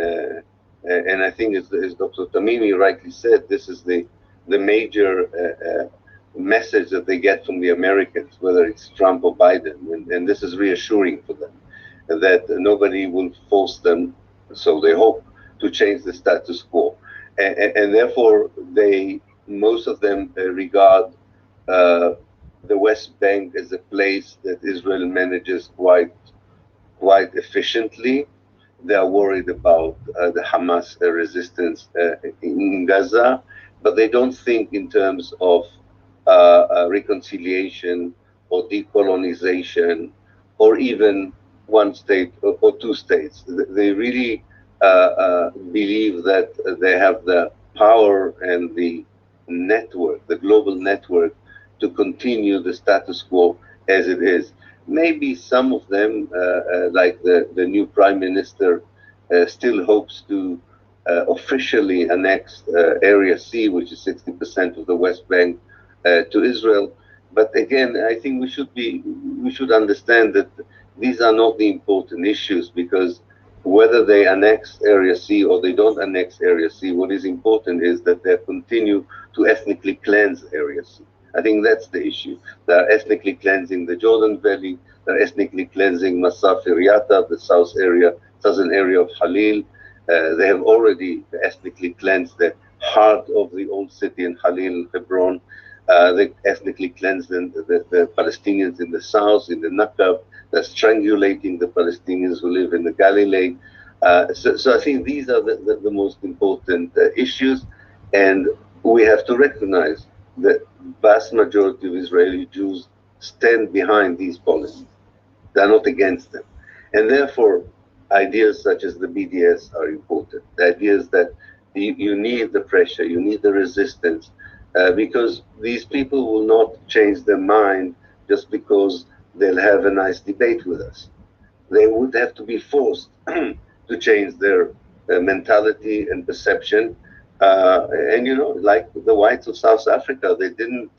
I think, as Dr. Tamimi rightly said, this is the major message that they get from the Americans, whether it's Trump or Biden, and this is reassuring for them, that nobody will force them, so they hope, to change the status quo. And therefore, most of them regard the West Bank as a place that Israel manages quite efficiently. They are worried about the Hamas resistance in Gaza, but they don't think in terms of reconciliation or decolonization or even one state or two states. They really believe that they have the power and the network, the global network, to continue the status quo as it is. Maybe some of them, like the new prime minister, still hopes to officially annex Area C, which is 60% of the West Bank, to Israel. But again, I think we should understand that these are not the important issues, because whether they annex Area C or they don't annex Area C, what is important is that they continue to ethnically cleanse Area C. I think that's the issue. They're ethnically cleansing the Jordan Valley. They're ethnically cleansing Masaf Iriata, the southern area of Halil. They have already ethnically cleansed the heart of the old city in Halil, Hebron. They ethnically cleansed the Palestinians in the south, in the Nakab. They're strangulating the Palestinians who live in the Galilee. So I think these are the most important issues, and we have to recognize the vast majority of Israeli Jews stand behind these policies. They're not against them. And therefore, ideas such as the BDS are important. The ideas that you need the pressure, you need the resistance, because these people will not change their mind just because they'll have a nice debate with us. They would have to be forced to change their mentality and perception. And you know, like the whites of South Africa, they didn't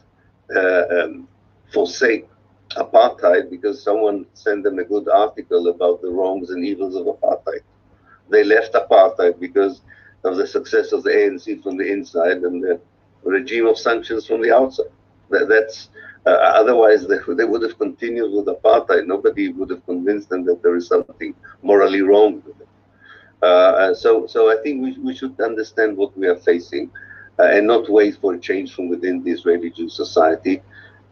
forsake apartheid because someone sent them a good article about the wrongs and evils of apartheid. They left apartheid because of the success of the ANC from the inside and the regime of sanctions from the outside. That's otherwise they would have continued with apartheid. Nobody would have convinced them that there is something morally wrong with it. So I think we should understand what we are facing and not wait for a change from within the Israeli Jewish society.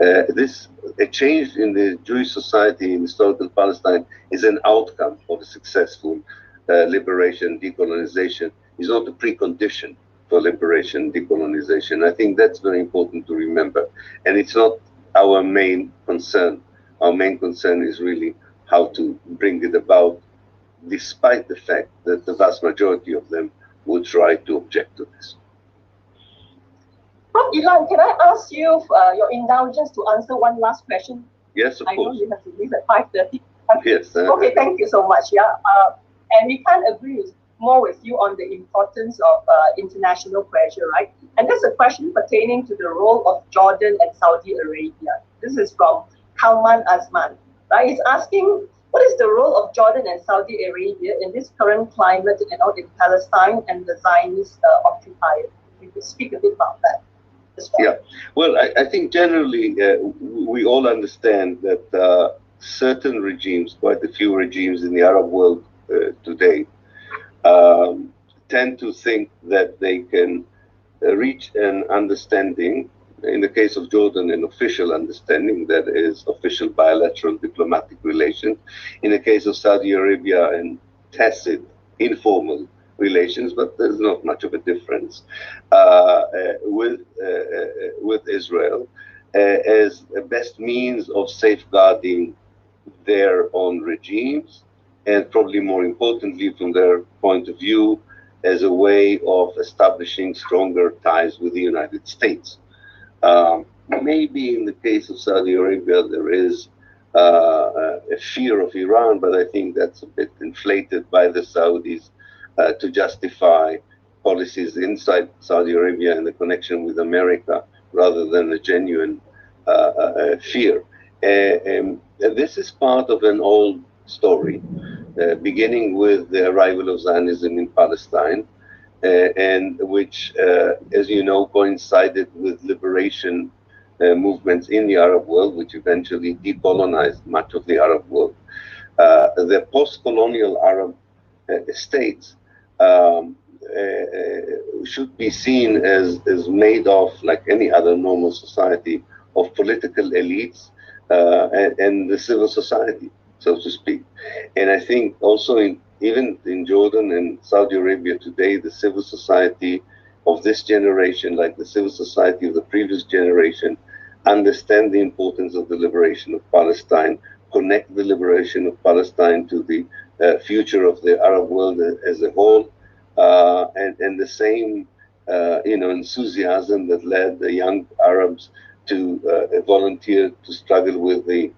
A change in the Jewish society in historical Palestine is an outcome of a successful liberation, decolonization. It's not a precondition for liberation, decolonization. I think that's very important to remember. And it's not our main concern. Our main concern is really how to bring it about, despite the fact that the vast majority of them would try to object to this. Prof. Ilan, can I ask you your indulgence to answer one last question? Yes, of course. I know you have to leave at 5:30. Yes. Okay, thank you so much. Yeah, and we can't agree more with you on the importance of international pressure, right? And there's a question pertaining to the role of Jordan and Saudi Arabia. This is from Kalman Azman, right? He's asking, what is the role of Jordan and Saudi Arabia in this current climate, in Palestine and the Zionist occupier? If you could speak a bit about that. Yeah, well, I think generally we all understand that certain regimes, quite a few regimes in the Arab world today, tend to think that they can reach an understanding. In the case of Jordan, an official understanding, that is official bilateral diplomatic relations. In the case of Saudi Arabia, and tacit, informal relations, but there's not much of a difference with Israel as a best means of safeguarding their own regimes, and probably more importantly, from their point of view, as a way of establishing stronger ties with the United States. Maybe in the case of Saudi Arabia, there is a fear of Iran, but I think that's a bit inflated by the Saudis to justify policies inside Saudi Arabia and the connection with America, rather than a genuine fear. This is part of an old story, beginning with the arrival of Zionism in Palestine, and which, as you know, coincided with liberation movements in the Arab world, which eventually decolonized much of the Arab world. The post-colonial Arab states should be seen as made of, like any other normal society, of political elites and the civil society, so to speak. And I think also even in Jordan and Saudi Arabia today, the civil society of this generation, like the civil society of the previous generation, understand the importance of the liberation of Palestine, connect the liberation of Palestine to the future of the Arab world as a whole, and the same enthusiasm that led the young Arabs to volunteer to struggle with the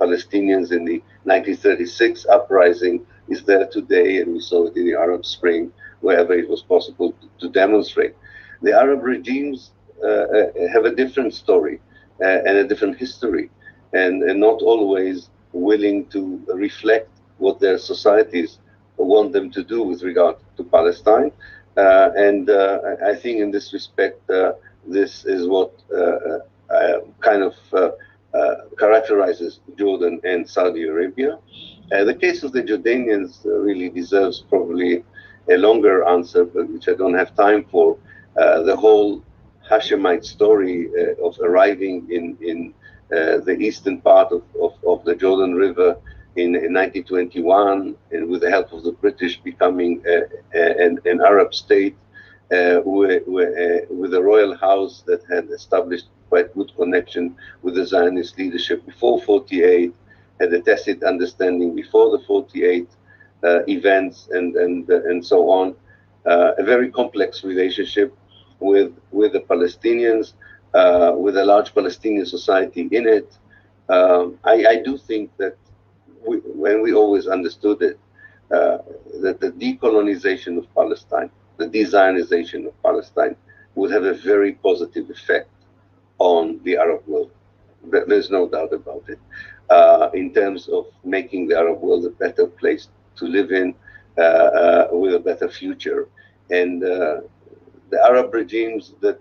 Palestinians in the 1936 uprising is there today, and we saw it in the Arab Spring, wherever it was possible to demonstrate. The Arab regimes have a different story and a different history, and not always willing to reflect what their societies want them to do with regard to Palestine. And I think in this respect, this is what kind of characterizes Jordan and Saudi Arabia. The case of the Jordanians really deserves probably a longer answer, but which I don't have time for. The whole Hashemite story of arriving in the eastern part of the Jordan River in 1921, and with the help of the British becoming an Arab state, with a royal house that had established quite good connection with the Zionist leadership before 48, had a tacit understanding before the 48 events, and so on. A very complex relationship with the Palestinians, with a large Palestinian society in it. I do think that when we always understood it, that the decolonization of Palestine, the de-Zionization of Palestine, would have a very positive effect on the Arab world. There's no doubt about it. In terms of making the Arab world a better place to live in, with a better future. And the Arab regimes that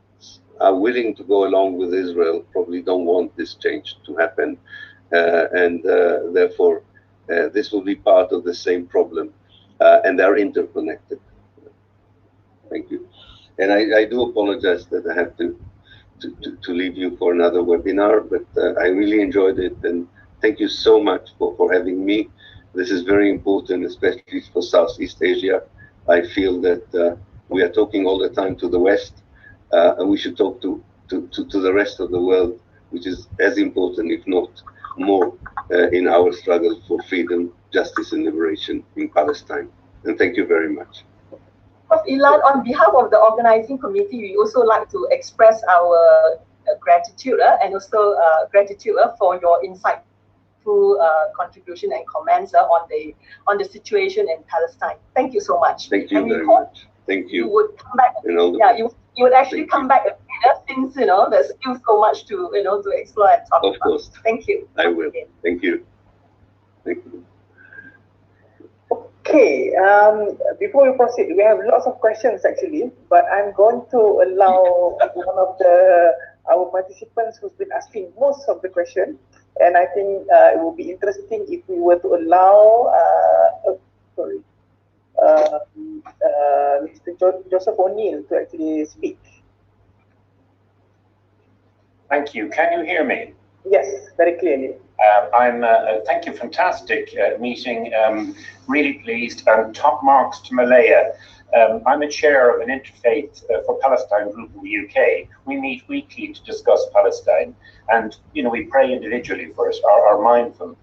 are willing to go along with Israel probably don't want this change to happen. And therefore, this will be part of the same problem, and they're interconnected. Thank you. And I do apologize that I have to leave you for another webinar, but I really enjoyed it, and thank you so much for having me. This is very important, especially for Southeast Asia. I feel that we are talking all the time to the West, and we should talk to the rest of the world, which is as important, if not more, in our struggle for freedom, justice, and liberation in Palestine. And thank you very much. Ilan, on behalf of the organizing committee, we also like to express our gratitude and also gratitude for your insight. insightful contribution and comments on the situation in Palestine. Thank you so much. Thank you and very much. Thank you. You would come back. You would actually come back since there's still so much to to explore and talk about. Of course. Thank you. I will. Thank you. Thank you. Okay, before we proceed, we have lots of questions actually, but I'm going to allow one of our participants who's been asking most of the questions, and I think it will be interesting if we were to allow, Mr. Joseph O'Neill to actually speak. Thank you. Can you hear me? Yes, very clearly. Thank you, fantastic meeting, really pleased, and top marks to Malaya. I'm a chair of an interfaith for Palestine group in the UK. We meet weekly to discuss Palestine, and we pray individually for us, are mindful.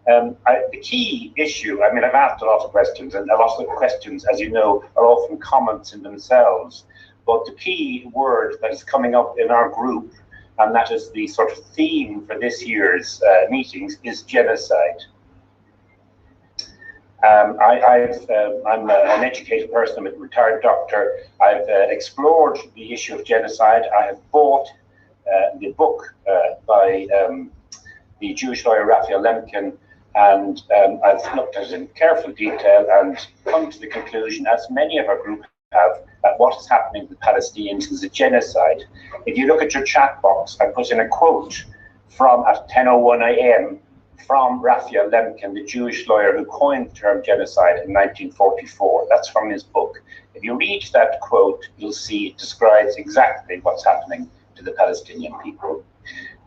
The key issue, I've asked a lot of questions, and a lot of the questions, as you know, are often comments in themselves, but the key word that is coming up in our group, and that is the sort of theme for this year's meetings, is genocide. I'm an educated person, I'm a retired doctor. I've explored the issue of genocide. I have bought the book by the Jewish lawyer Raphael Lemkin, and I've looked at it in careful detail and come to the conclusion, as many of our group have, that what is happening to the Palestinians is a genocide. If you look at your chat box, I put in a quote from at 10:01 a.m. from Raphael Lemkin, the Jewish lawyer who coined the term genocide in 1944. That's from his book. If you read that quote, you'll see it describes exactly what's happening to the Palestinian people.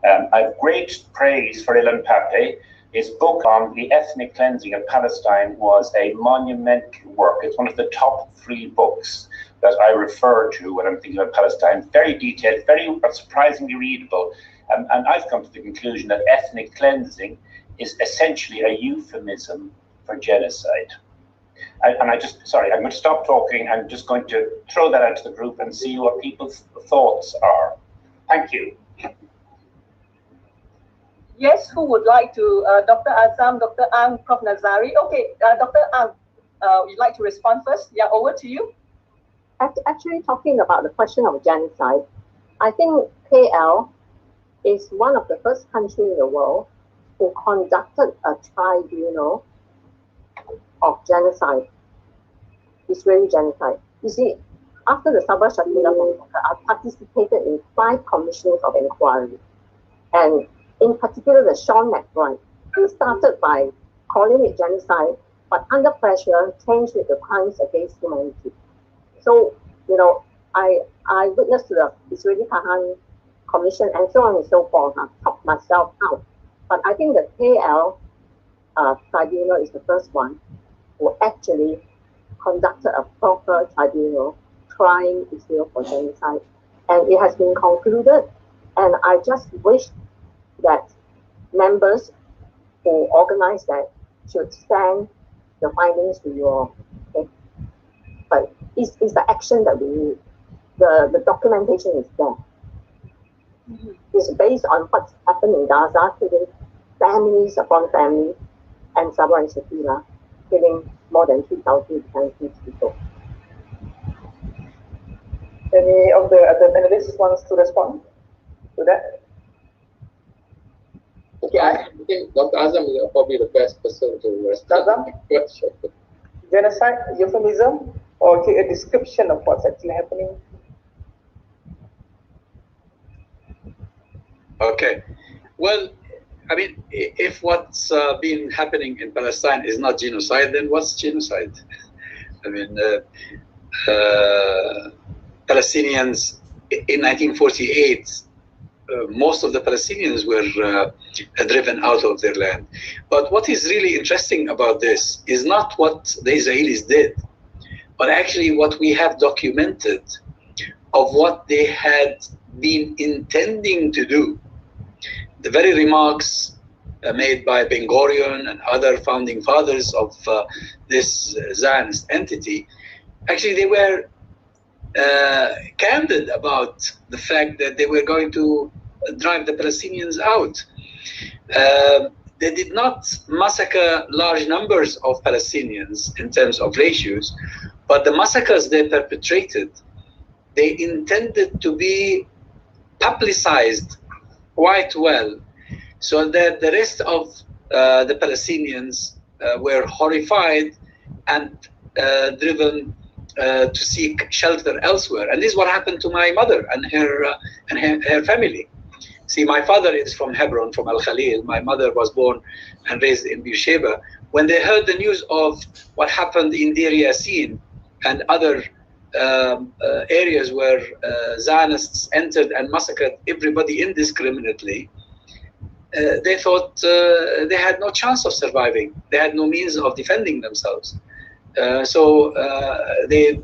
I have great praise for Ilan Pappé. His book on the ethnic cleansing of Palestine was a monumental work. It's one of the top 3 books that I refer to when I'm thinking about Palestine. Very detailed, very surprisingly readable. And I've come to the conclusion that ethnic cleansing is essentially a euphemism for genocide. I'm going to stop talking. I'm just going to throw that out to the group and see what people's thoughts are. Thank you. Yes, who would like to? Dr. Azzam, Dr. Ang, Prof. Nazari. Okay, Dr. Ang, you'd like to respond first? Yeah, over to you. Actually, talking about the question of genocide, I think KL is one of the first countries in the world who conducted a tribunal of genocide, Israeli genocide. You see, after the Sabra Shatila massacre, I participated in 5 commissions of inquiry, and in particular, the Sean McBride, he started by calling it genocide, but under pressure, changed it to crimes against humanity. So, I witnessed the Israeli Kahan Commission and so on and so forth. I talked myself out. But I think the KL tribunal is the first one who actually conducted a proper tribunal trying Israel for genocide. And it has been concluded. And I just wish that members who organize that should send the findings to you all. Okay? But it's the action that we need. The documentation is there. Mm-hmm. It's based on what's happened in Gaza, killing families upon families, and Sabra Shatila, killing more than 3,000 people. Any of the other panelists wants to respond to that? Okay, I think Dr. Azzam is probably the best person to respond to the question. Genocide, euphemism, or a description of what's actually happening? Okay. Well, if what's been happening in Palestine is not genocide, then what's genocide? Palestinians in 1948, most of the Palestinians were driven out of their land. But what is really interesting about this is not what the Israelis did, but actually what we have documented of what they had been intending to do. The very remarks made by Ben Gurion and other founding fathers of this Zionist entity, actually they were candid about the fact that they were going to drive the Palestinians out. they did not massacre large numbers of Palestinians in terms of ratios, but the massacres they perpetrated, they intended to be publicized quite well, so that the rest of the Palestinians were horrified and driven to seek shelter elsewhere. And this is what happened to my mother and her family. See, my father is from Hebron, from Al Khalil. My mother was born and raised in Beersheba. When they heard the news of what happened in Deir Yassin and other areas where Zionists entered and massacred everybody indiscriminately, they thought they had no chance of surviving. They had no means of defending themselves. So they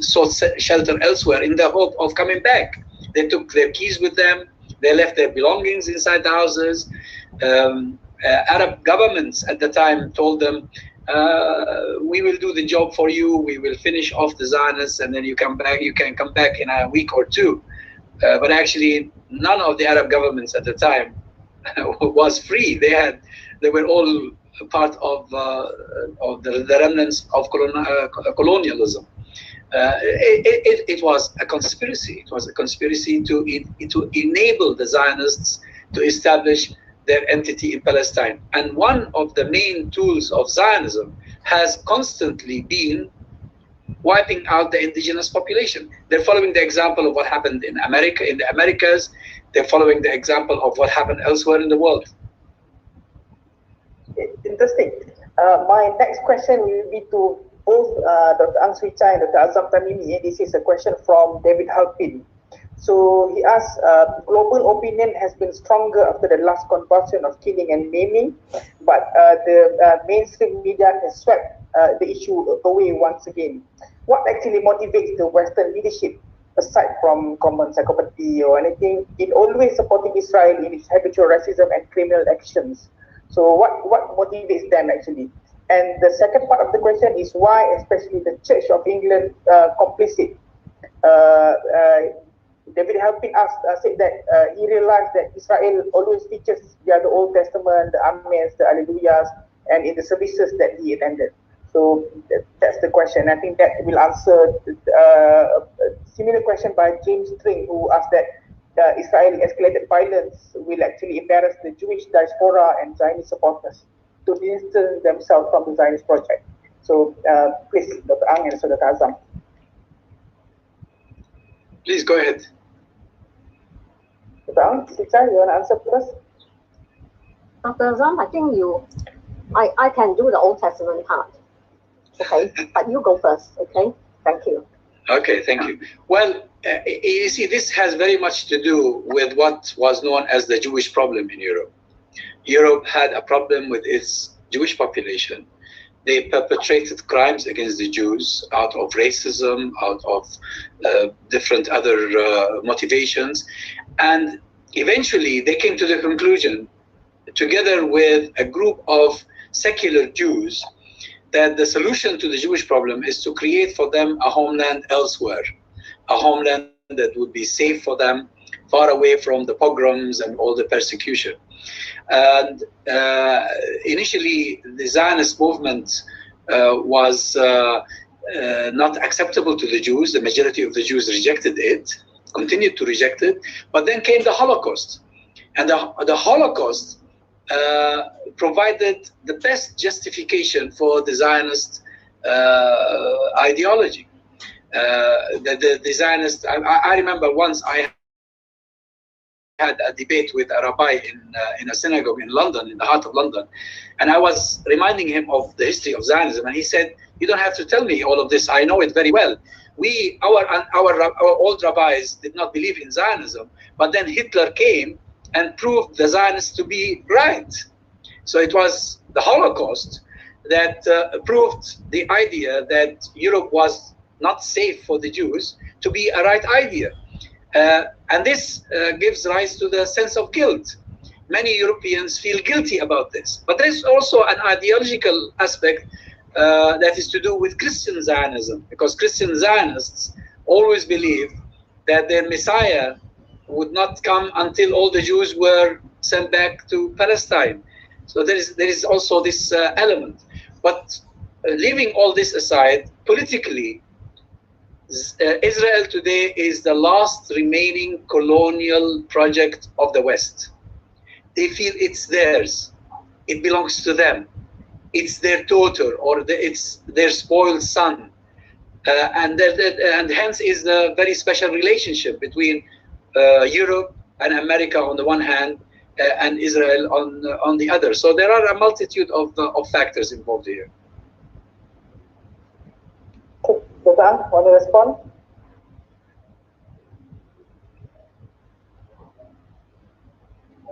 sought shelter elsewhere in the hope of coming back. They took their keys with them. They left their belongings inside the houses. Arab governments at the time told them, we will do the job for you. We will finish off the Zionists, and then you come back. You can come back in a week or two. But actually, none of the Arab governments at the time was free. They were all part of the remnants of colonialism. It was a conspiracy. It was a conspiracy to enable the Zionists to establish their entity in Palestine. And one of the main tools of Zionism has constantly been wiping out the indigenous population. They're following the example of what happened in America, in the Americas. They're following the example of what happened elsewhere in the world. Interesting. My next question will be to both Dr. Ang Swee Chai and Dr. Azzam Tamimi. This is a question from David Halpin. So he asks, global opinion has been stronger after the last convulsion of killing and maiming, but the mainstream media has swept the issue away once again. What actually motivates the Western leadership, aside from common psychopathy or anything, in always supporting Israel in its habitual racism and criminal actions? So what motivates them actually? And the second part of the question is why especially the Church of England complicit? David Halpin said that he realized that Israel always teaches the Old Testament, the Amens, the Alleluias, and in the services that he attended. So that's the question. I think that will answer a similar question by James String, who asked that Israeli escalated violence will actually embarrass the Jewish diaspora and Zionist supporters to distance themselves from the Zionist project. So please, Dr. Ang and Dr. Azzam. Please go ahead. Dr. Ang, you want to answer first? Dr. Azzam, I think I can do the Old Testament part. Okay, but you go first, okay? Thank you. Okay, thank you. Well, you see, this has very much to do with what was known as the Jewish problem in Europe. Europe had a problem with its Jewish population. They perpetrated crimes against the Jews out of racism, out of different other motivations. And eventually they came to the conclusion, together with a group of secular Jews, that the solution to the Jewish problem is to create for them a homeland elsewhere, a homeland that would be safe for them, far away from the pogroms and all the persecution. And initially, the Zionist movement was not acceptable to the Jews. The majority of the Jews rejected it, continued to reject it. But then came the Holocaust. And the Holocaust provided the best justification for the Zionist ideology. The Zionist, I remember once I had a debate with a rabbi in a synagogue in London, in the heart of London, and I was reminding him of the history of Zionism, and he said, "You don't have to tell me all of this. I know it very well. Our old rabbis did not believe in Zionism, but then Hitler came and proved the Zionists to be right. So it was the Holocaust that proved the idea that Europe was not safe for the Jews to be a right idea. And this gives rise to the sense of guilt. Many Europeans feel guilty about this. But there's also an ideological aspect that is to do with Christian Zionism, because Christian Zionists always believed that their Messiah would not come until all the Jews were sent back to Palestine. So there is also this element. But leaving all this aside, politically, Israel today is the last remaining colonial project of the West. They feel it's theirs. It belongs to them. It's their daughter, or it's their spoiled son. And hence is the very special relationship between Europe and America on the one hand, and Israel on the other. So there are a multitude of factors involved here. Susan, want to respond?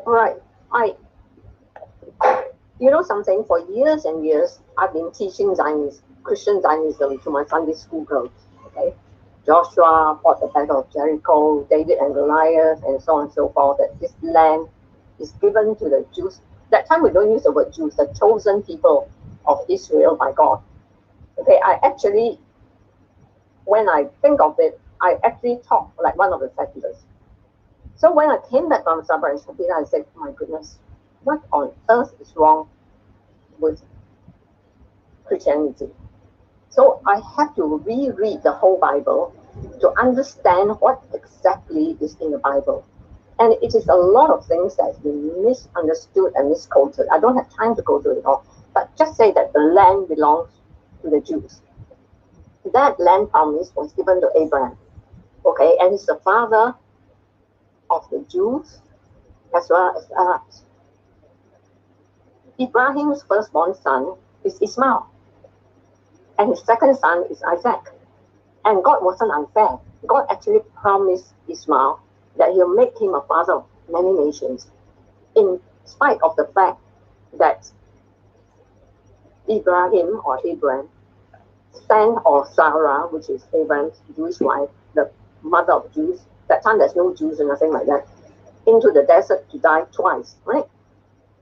Right. You know something, for years and years, I've been teaching Zionism, Christian Zionism to my Sunday school girls, okay? Joshua fought the Battle of Jericho, David and Goliath, and so on and so forth, that this land is given to the Jews. That time we don't use the word Jews, the chosen people of Israel by God. Okay, I actually, when I think of it, I actually talk like one of the seculars. So when I came back from Sabra Shatila, I said, my goodness, what on earth is wrong with Christianity? So I have to reread the whole Bible to understand what exactly is in the Bible. And it is a lot of things that have been misunderstood and misquoted. I don't have time to go through it all, but just say that the land belongs to the Jews. That land promise was given to Abraham, okay, and he's the father of the Jews as well as Arabs. Ibrahim's firstborn son is Ismail, and his second son is Isaac. And God wasn't unfair. God actually promised Ismail that he'll make him a father of many nations, in spite of the fact that Ibrahim or Abraham sent, or Sarah, which is Abraham's Jewish wife, the mother of Jews, that time there's no Jews and nothing like that, into the desert to die twice, right?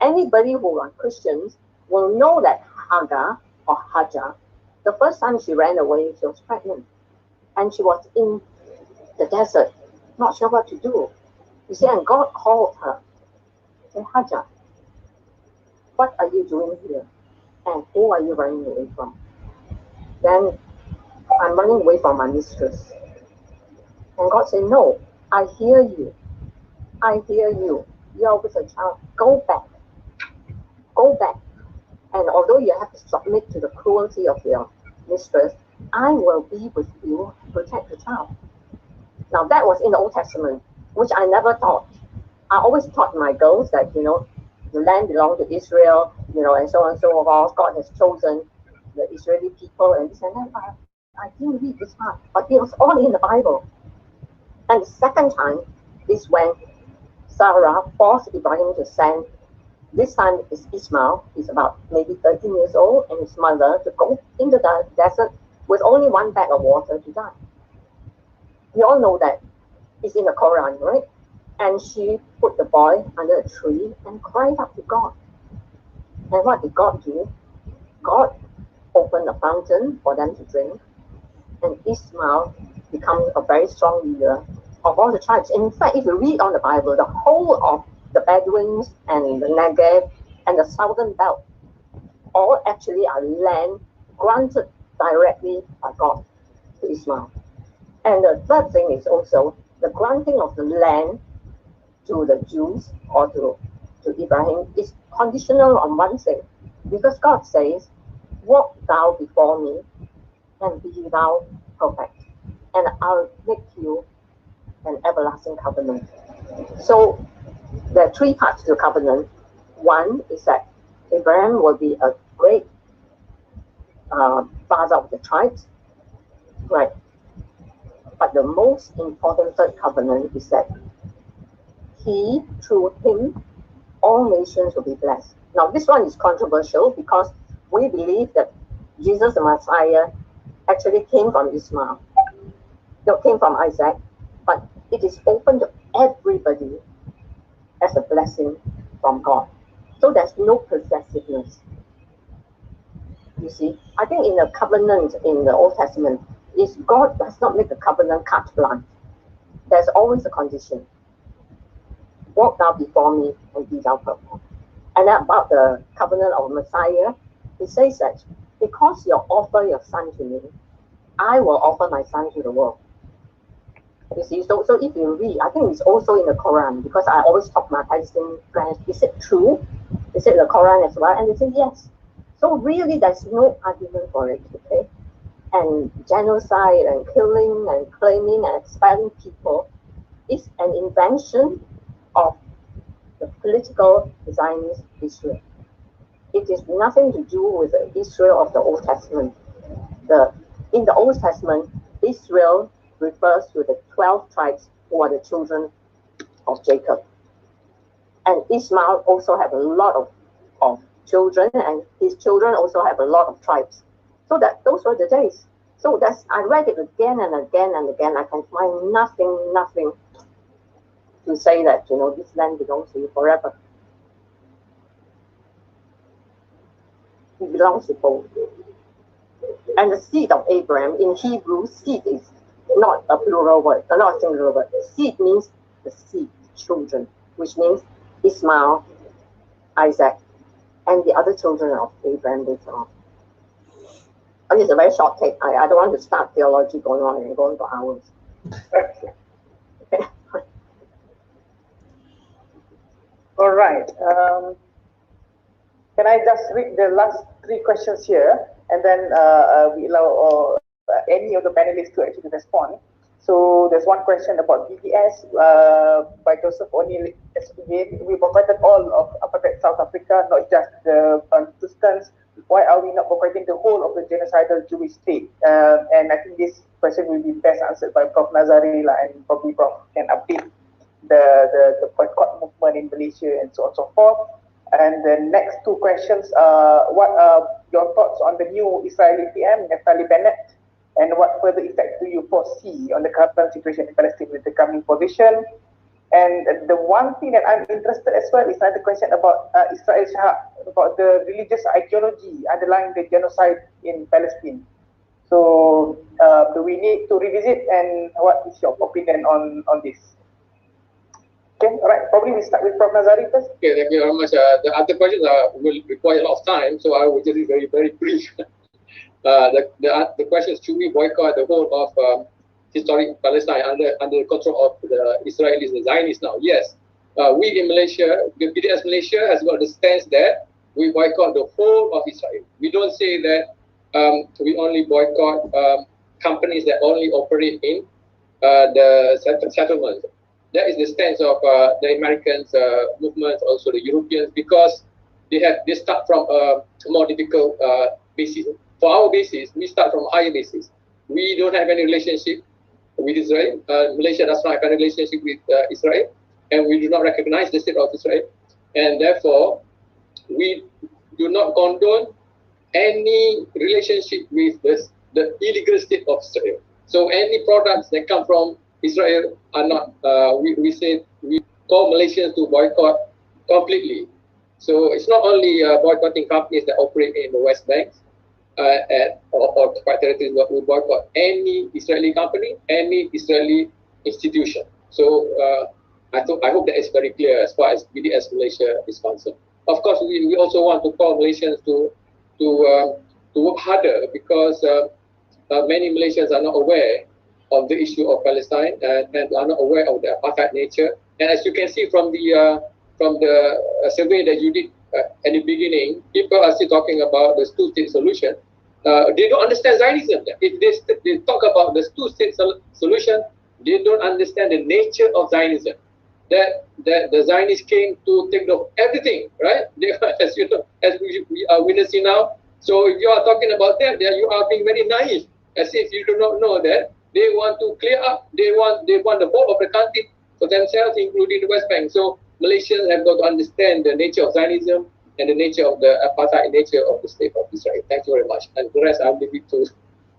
Anybody who are Christians will know that Hagar or Hajar, the first time she ran away, she was pregnant. And she was in the desert, not sure what to do. You see, and God called her, said, Hajar, what are you doing here? And who are you running away from? Then I'm running away from my mistress. And God said, no, I hear you. I hear you. You're with a child. Go back. Go back. And although you have to submit to the cruelty of your mistress, I will be with you to protect the child. Now that was in the Old Testament, which I never taught. I always taught my girls that, you know, the land belonged to Israel, you know, and so on and so forth. God has chosen the Israeli people and this and that. I didn't read this part, but it was all in the Bible. And the second time is when Sarah forced Ibrahim to send, this time is Ismail, he's about maybe 13 years old, and his mother to go into the desert with only one bag of water to die. We all know that it's in the Quran, right? And she put the boy under a tree and cried out to God. And what did God do? God opened a fountain for them to drink, and Ismail becomes a very strong leader of all the tribes. In fact, if you read on the Bible, the whole of the Bedouins and the Negev and the southern belt all actually are land granted directly by God to Ismail. And the third thing is also the granting of the land to the Jews or to Ibrahim is conditional on one thing, because God says, walk thou before me and be thou perfect, and I'll make you an everlasting covenant. So there are three parts to the covenant. One is that Abraham will be a great father of the tribes, right? But the most important third covenant is that he, through him, all nations will be blessed. Now, this one is controversial because we believe that Jesus, the Messiah, actually came from Ismail. No, came from Isaac, but it is open to everybody as a blessing from God. So there's no possessiveness. You see, I think in the covenant in the Old Testament, is God does not make a covenant carte blanche. There's always a condition. walk now before me and be thou performed. And about the covenant of Messiah, it says that because you offer your son to me, I will offer my son to the world. You see, so if you read, I think it's also in the Quran, because I always talk to my Palestinian friends, is it true? Is it the Quran as well? And they say yes. So really there's no argument for it, okay? And genocide and killing and claiming and expelling people is an invention of the political Zionist Israel. It is nothing to do with the Israel of the Old Testament. In the Old Testament, Israel refers to the 12 tribes who are the children of Jacob. And Ismail also have a lot of children, and his children also have a lot of tribes. So that those were the days. So I read it again and again and again. I can find nothing to say that, this land belongs to you forever. It belongs to both. And the seed of Abraham, in Hebrew, seed is not a plural word, not a singular word. Seed means the seed, children, which means Ismail, Isaac, and the other children of Abraham later on. And it's a very short take. I don't want to start theology going on and going for hours. Okay. All right. Can I just read the last 3 questions here, and then we allow any of the panelists to actually respond. So there's one question about BDS by Joseph O'Neill. We boycotted all of apartheid South Africa, not just the Franciscans. Why are we not boycotting the whole of the genocidal Jewish state? And I think this question will be best answered by Prof. Nazari, and probably Prof can update the boycott movement in Malaysia and so on and so forth. And the next 2 questions are, what are your thoughts on the new Israeli PM, Naftali Bennett, and what further effects do you foresee on the current situation in Palestine with the coming position? And the one thing that I'm interested as well is another question about Israel Shah, about the religious ideology underlying the genocide in Palestine. So do we need to revisit, and what is your opinion on this? Okay, all right, probably we start with Prof. Nazari first. Okay, thank you very much. The other questions will require a lot of time, so I will just be very, very brief. The question is, should we boycott the whole of historic Palestine under the control of the Israelis, the Zionists now? Yes. We in Malaysia, the PDS Malaysia has got the stance that we boycott the whole of Israel. We don't say that we only boycott companies that only operate in the settlements. That is the stance of the Americans movement, also the Europeans, because they start from a more difficult basis. For our basis, we start from a higher basis. We don't have any relationship with Israel. Malaysia does not have any relationship with Israel, and we do not recognize the state of Israel. And therefore, we do not condone any relationship with the illegal state of Israel. So any products that come from Israel are not, we say, we call Malaysians to boycott completely. So it's not only boycotting companies that operate in the West Bank or occupied territories, but we boycott any Israeli company, any Israeli institution. So I hope that is very clear as far as BDS Malaysia is concerned. Of course, we also want to call Malaysians to work harder, because many Malaysians are not aware of the issue of Palestine and are not aware of the apartheid nature. And as you can see from the survey that you did at the beginning, people are still talking about the two-state solution. They don't understand Zionism. If they talk about the two-state solution, they don't understand the nature of Zionism. That the Zionists came to take off everything, right? As you know, as we are witnessing now. So if you are talking about them, then you are being very naive, as if you do not know that they want to clear up. They want the whole of the country for themselves, including the West Bank. So Malaysians have got to understand the nature of Zionism and the nature of the apartheid nature of the state of Israel. Thank you very much. And the rest, I'll leave it to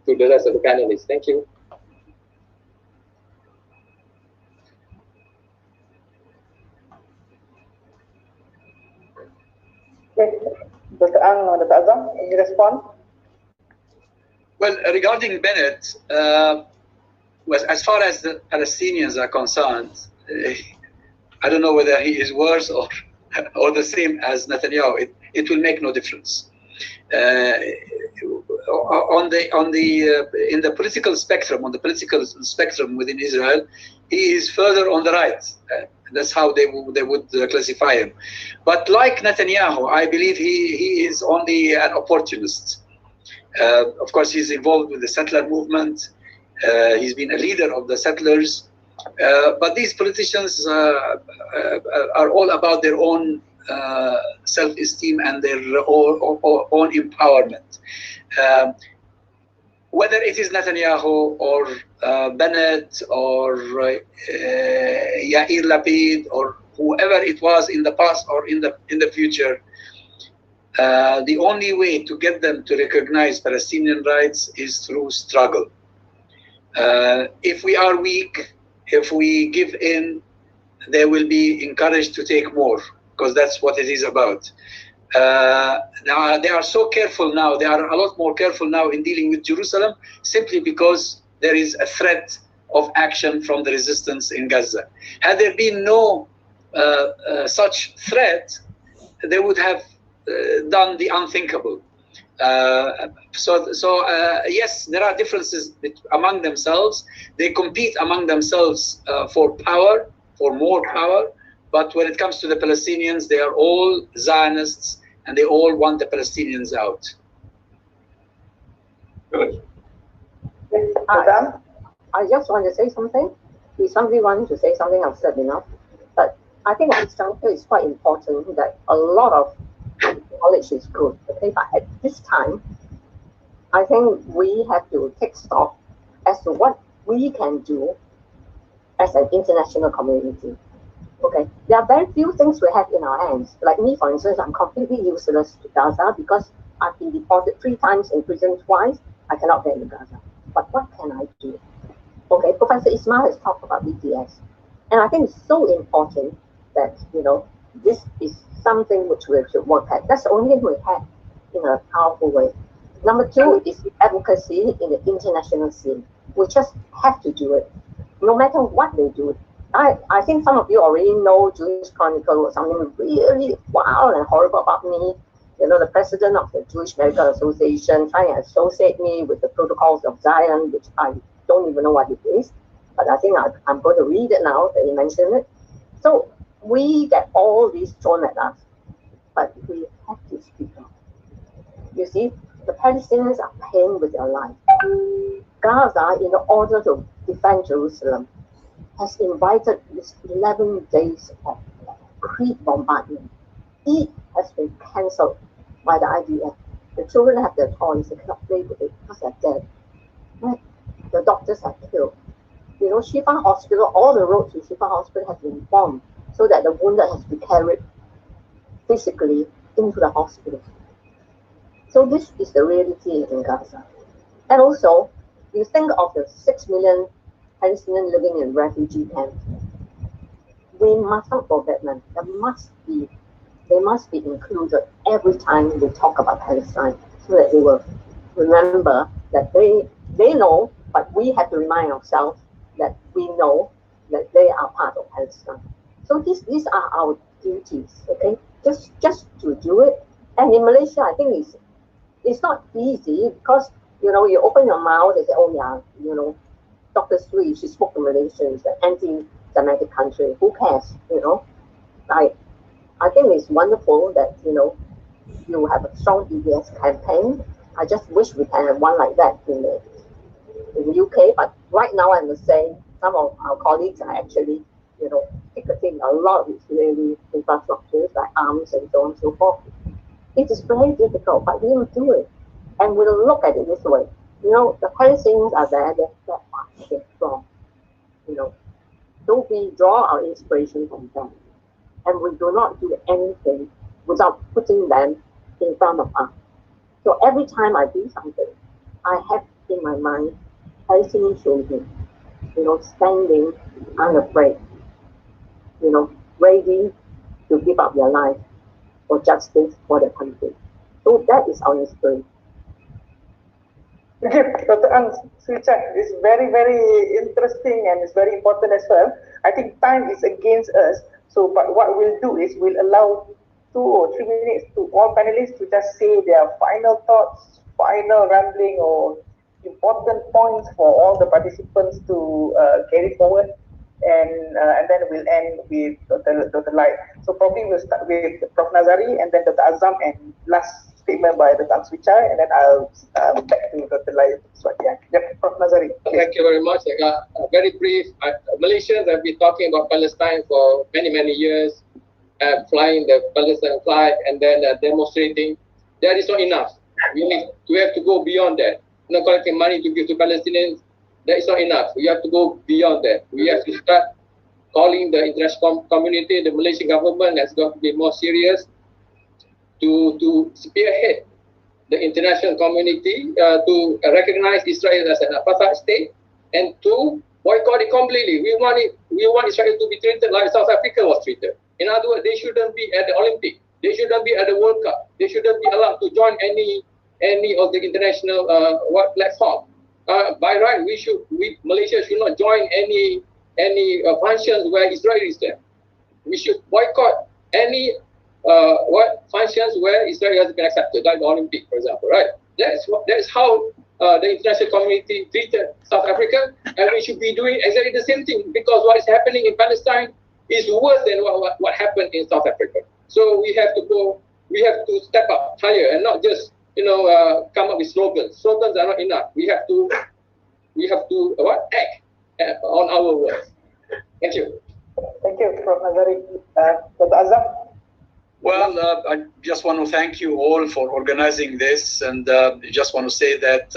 the rest of the panelists. Thank you. Okay, Dr. Ang or Dr. Azzam, any response? Well, regarding Bennett, as far as the Palestinians are concerned, I don't know whether he is worse or the same as Netanyahu. It will make no difference. In the political spectrum, within Israel, he is further on the right. That's how they would classify him. But like Netanyahu, I believe he is only an opportunist. Of course, he's involved with the settler movement. He's been a leader of the settlers. But these politicians are all about their own self-esteem and their own empowerment. Whether it is Netanyahu or Bennett or Yair Lapid or whoever it was in the past or in the future, the only way to get them to recognize Palestinian rights is through struggle. If we are weak, if we give in, they will be encouraged to take more, because that's what it is about. Now they are so careful now. They are a lot more careful now in dealing with Jerusalem, simply because there is a threat of action from the resistance in Gaza. Had there been no such threat, they would have done the unthinkable. Yes, there are differences among themselves. They compete among themselves for power, for more power. But when it comes to the Palestinians, they are all Zionists, and they all want the Palestinians out. Good. I just want to say something. If somebody wants to say something, I've said enough. But I think at this juncture, it's quite important that a lot of knowledge is good. Okay, but at this time, I think we have to take stock as to what we can do as an international community. Okay, there are very few things we have in our hands. Like me, for instance, I'm completely useless to Gaza because I've been deported 3 times, in prison twice. I cannot get into Gaza. But what can I do? Okay, Professor Ismail has talked about BTS. And I think it's so important that, this is something which we should work at. That's the only thing we have in a powerful way. Number 2 is advocacy in the international scene. We just have to do it, no matter what they do. I think some of you already know Jewish Chronicle or something really wild and horrible about me. The president of the Jewish Medical Association trying to associate me with the Protocols of Zion, which I don't even know what it is. But I think I'm going to read it now that you mentioned it. So we get all these thrown at us, but we have to speak up. You see, the Palestinians are paying with their life. Gaza, in order to defend Jerusalem, has invited this 11 days of creep bombardment. It has been cancelled by the IDF. The children have their toys, they cannot play with it because they're dead. Right? The doctors are killed. Shifa Hospital, all the roads to Shifa Hospital have been bombed so that the wounded has to be carried physically into the hospital. So this is the reality in Gaza. And also, you think of the 6 million Palestinians living in refugee camps. We must not forget them. They must be included every time we talk about Palestine, so that they will remember that they know, but we have to remind ourselves that we know that they are part of Palestine. So these are our duties, okay? Just to do it. And in Malaysia, I think it's not easy because you open your mouth, they say, oh yeah, Dr. Swee, she spoke to Malaysia, it's an anti-Semitic country. Who cares? I think it's wonderful that you have a strong EBS campaign. I just wish we can have one like that in the UK. But right now, I must say, some of our colleagues are actually ticketing a lot of Israeli infrastructures like arms and so on and so forth. It is very difficult, but we will do it, and we'll look at it this way. The Palestinians are there, they're strong. So we draw our inspiration from them. And we do not do anything without putting them in front of us. So every time I do something, I have in my mind Palestinian children, standing unafraid, ready to give up their life for justice for their country. So that is our inspiration. Thank you, Dr. Ang Swee Chai. It's very, very interesting and it's very important as well. I think time is against us. So, but what we'll do is we'll allow 2 or 3 minutes to all panelists to just say their final thoughts, final rambling, or important points for all the participants to carry forward, and then we'll end with Dr. Lai. So probably we'll start with Prof. Nazari, and then Dr. Azzam, and last statement by Dr. Ang Swee Chai, and then I'll back to Dr. Lai. Yep, Prof. Nazari. Thank you very much. Very brief. Malaysians have been talking about Palestine for many, many years, flying the Palestine flag and then demonstrating. That is not enough. We have to go beyond that. Not collecting money to give to Palestinians, that is not enough. We have to go beyond that. We have to start calling the international community. The Malaysian government has got to be more serious to spearhead the international community to recognize Israel as an apartheid state and to boycott it completely. We want Israel to be treated like South Africa was treated. In other words, they shouldn't be at the Olympic. They shouldn't be at the World Cup. They shouldn't be allowed to join any of the international platform. By right, Malaysia should not join any functions where Israel is there. We should boycott any functions where Israel has been accepted, like the Olympic, for example. Right? That's how the international community treated South Africa, and we should be doing exactly the same thing, because what is happening in Palestine is worse than what happened in South Africa. So we have to step up higher and not just come up with slogans. Slogans are not enough. We have to act on our words. Thank you. Thank you, Prof. Nazari. Dr. Azzam. Well, I just want to thank you all for organizing this, and just want to say that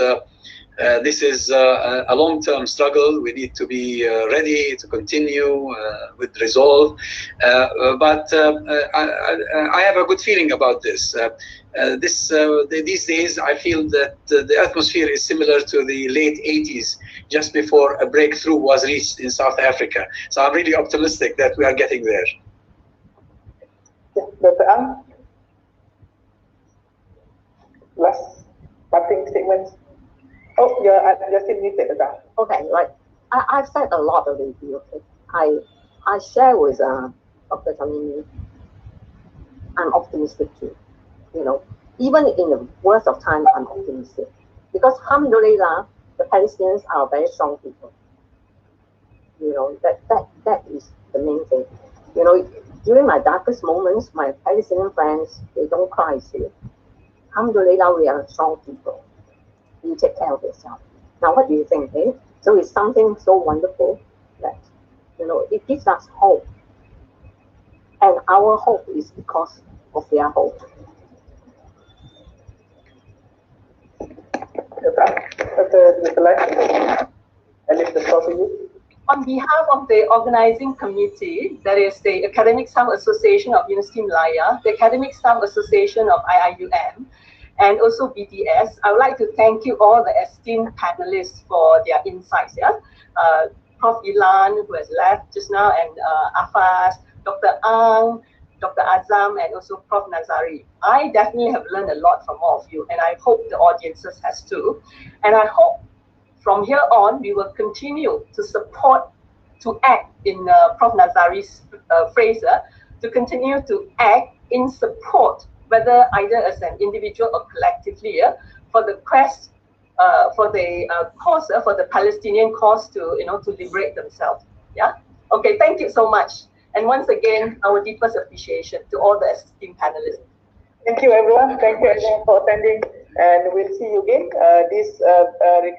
this is a long-term struggle. We need to be ready to continue with resolve. But I have a good feeling about this. These days, I feel that the atmosphere is similar to the late 80s, just before a breakthrough was reached in South Africa. So I'm really optimistic that we are getting there. Dr. Ang, last parting statements. Oh, you're still muted, Dr. Okay, I've said a lot already. Okay, I share with Dr. Tamimi. I'm optimistic too. Even in the worst of time, I'm optimistic, because alhamdulillah, the Palestinians are very strong people. That is the main thing. During my darkest moments, my Palestinian friends, they don't cry. See, alhamdulillah, we are strong people. You take care of yourself. Now, what do you think? Eh? So it's something so wonderful that it gives us hope, and our hope is because of their hope. On behalf of the organizing committee, that is the Academic Staff Association of University Malaya, the Academic Staff Association of IIUM, and also BDS, I would like to thank you all, the esteemed panelists, for their insights. Yeah, Prof. Ilan, who has left just now, and Afaf, Dr. Ang, Dr. Azzam, and also Prof. Nazari. I definitely have learned a lot from all of you, and I hope the audiences has too. And I hope from here on, we will continue to support, to act in Prof. Nazari's phrase, to continue to act in support, whether either as an individual or collectively, for the quest, for the cause, for the Palestinian cause to liberate themselves. Yeah. Okay. Thank you so much, and once again, our deepest appreciation to all the esteemed panelists. Thank you, everyone. Thank you everyone for attending, and we'll see you again. This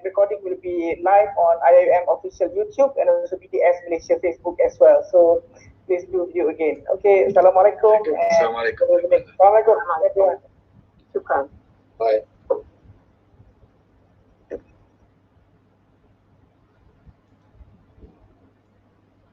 recording will be live on IIM official YouTube and also BDS Malaysia Facebook as well. So please do view again. Okay, Assalamualaikum. Assalamualaikum. Assalamualaikum. Shukran. Bye.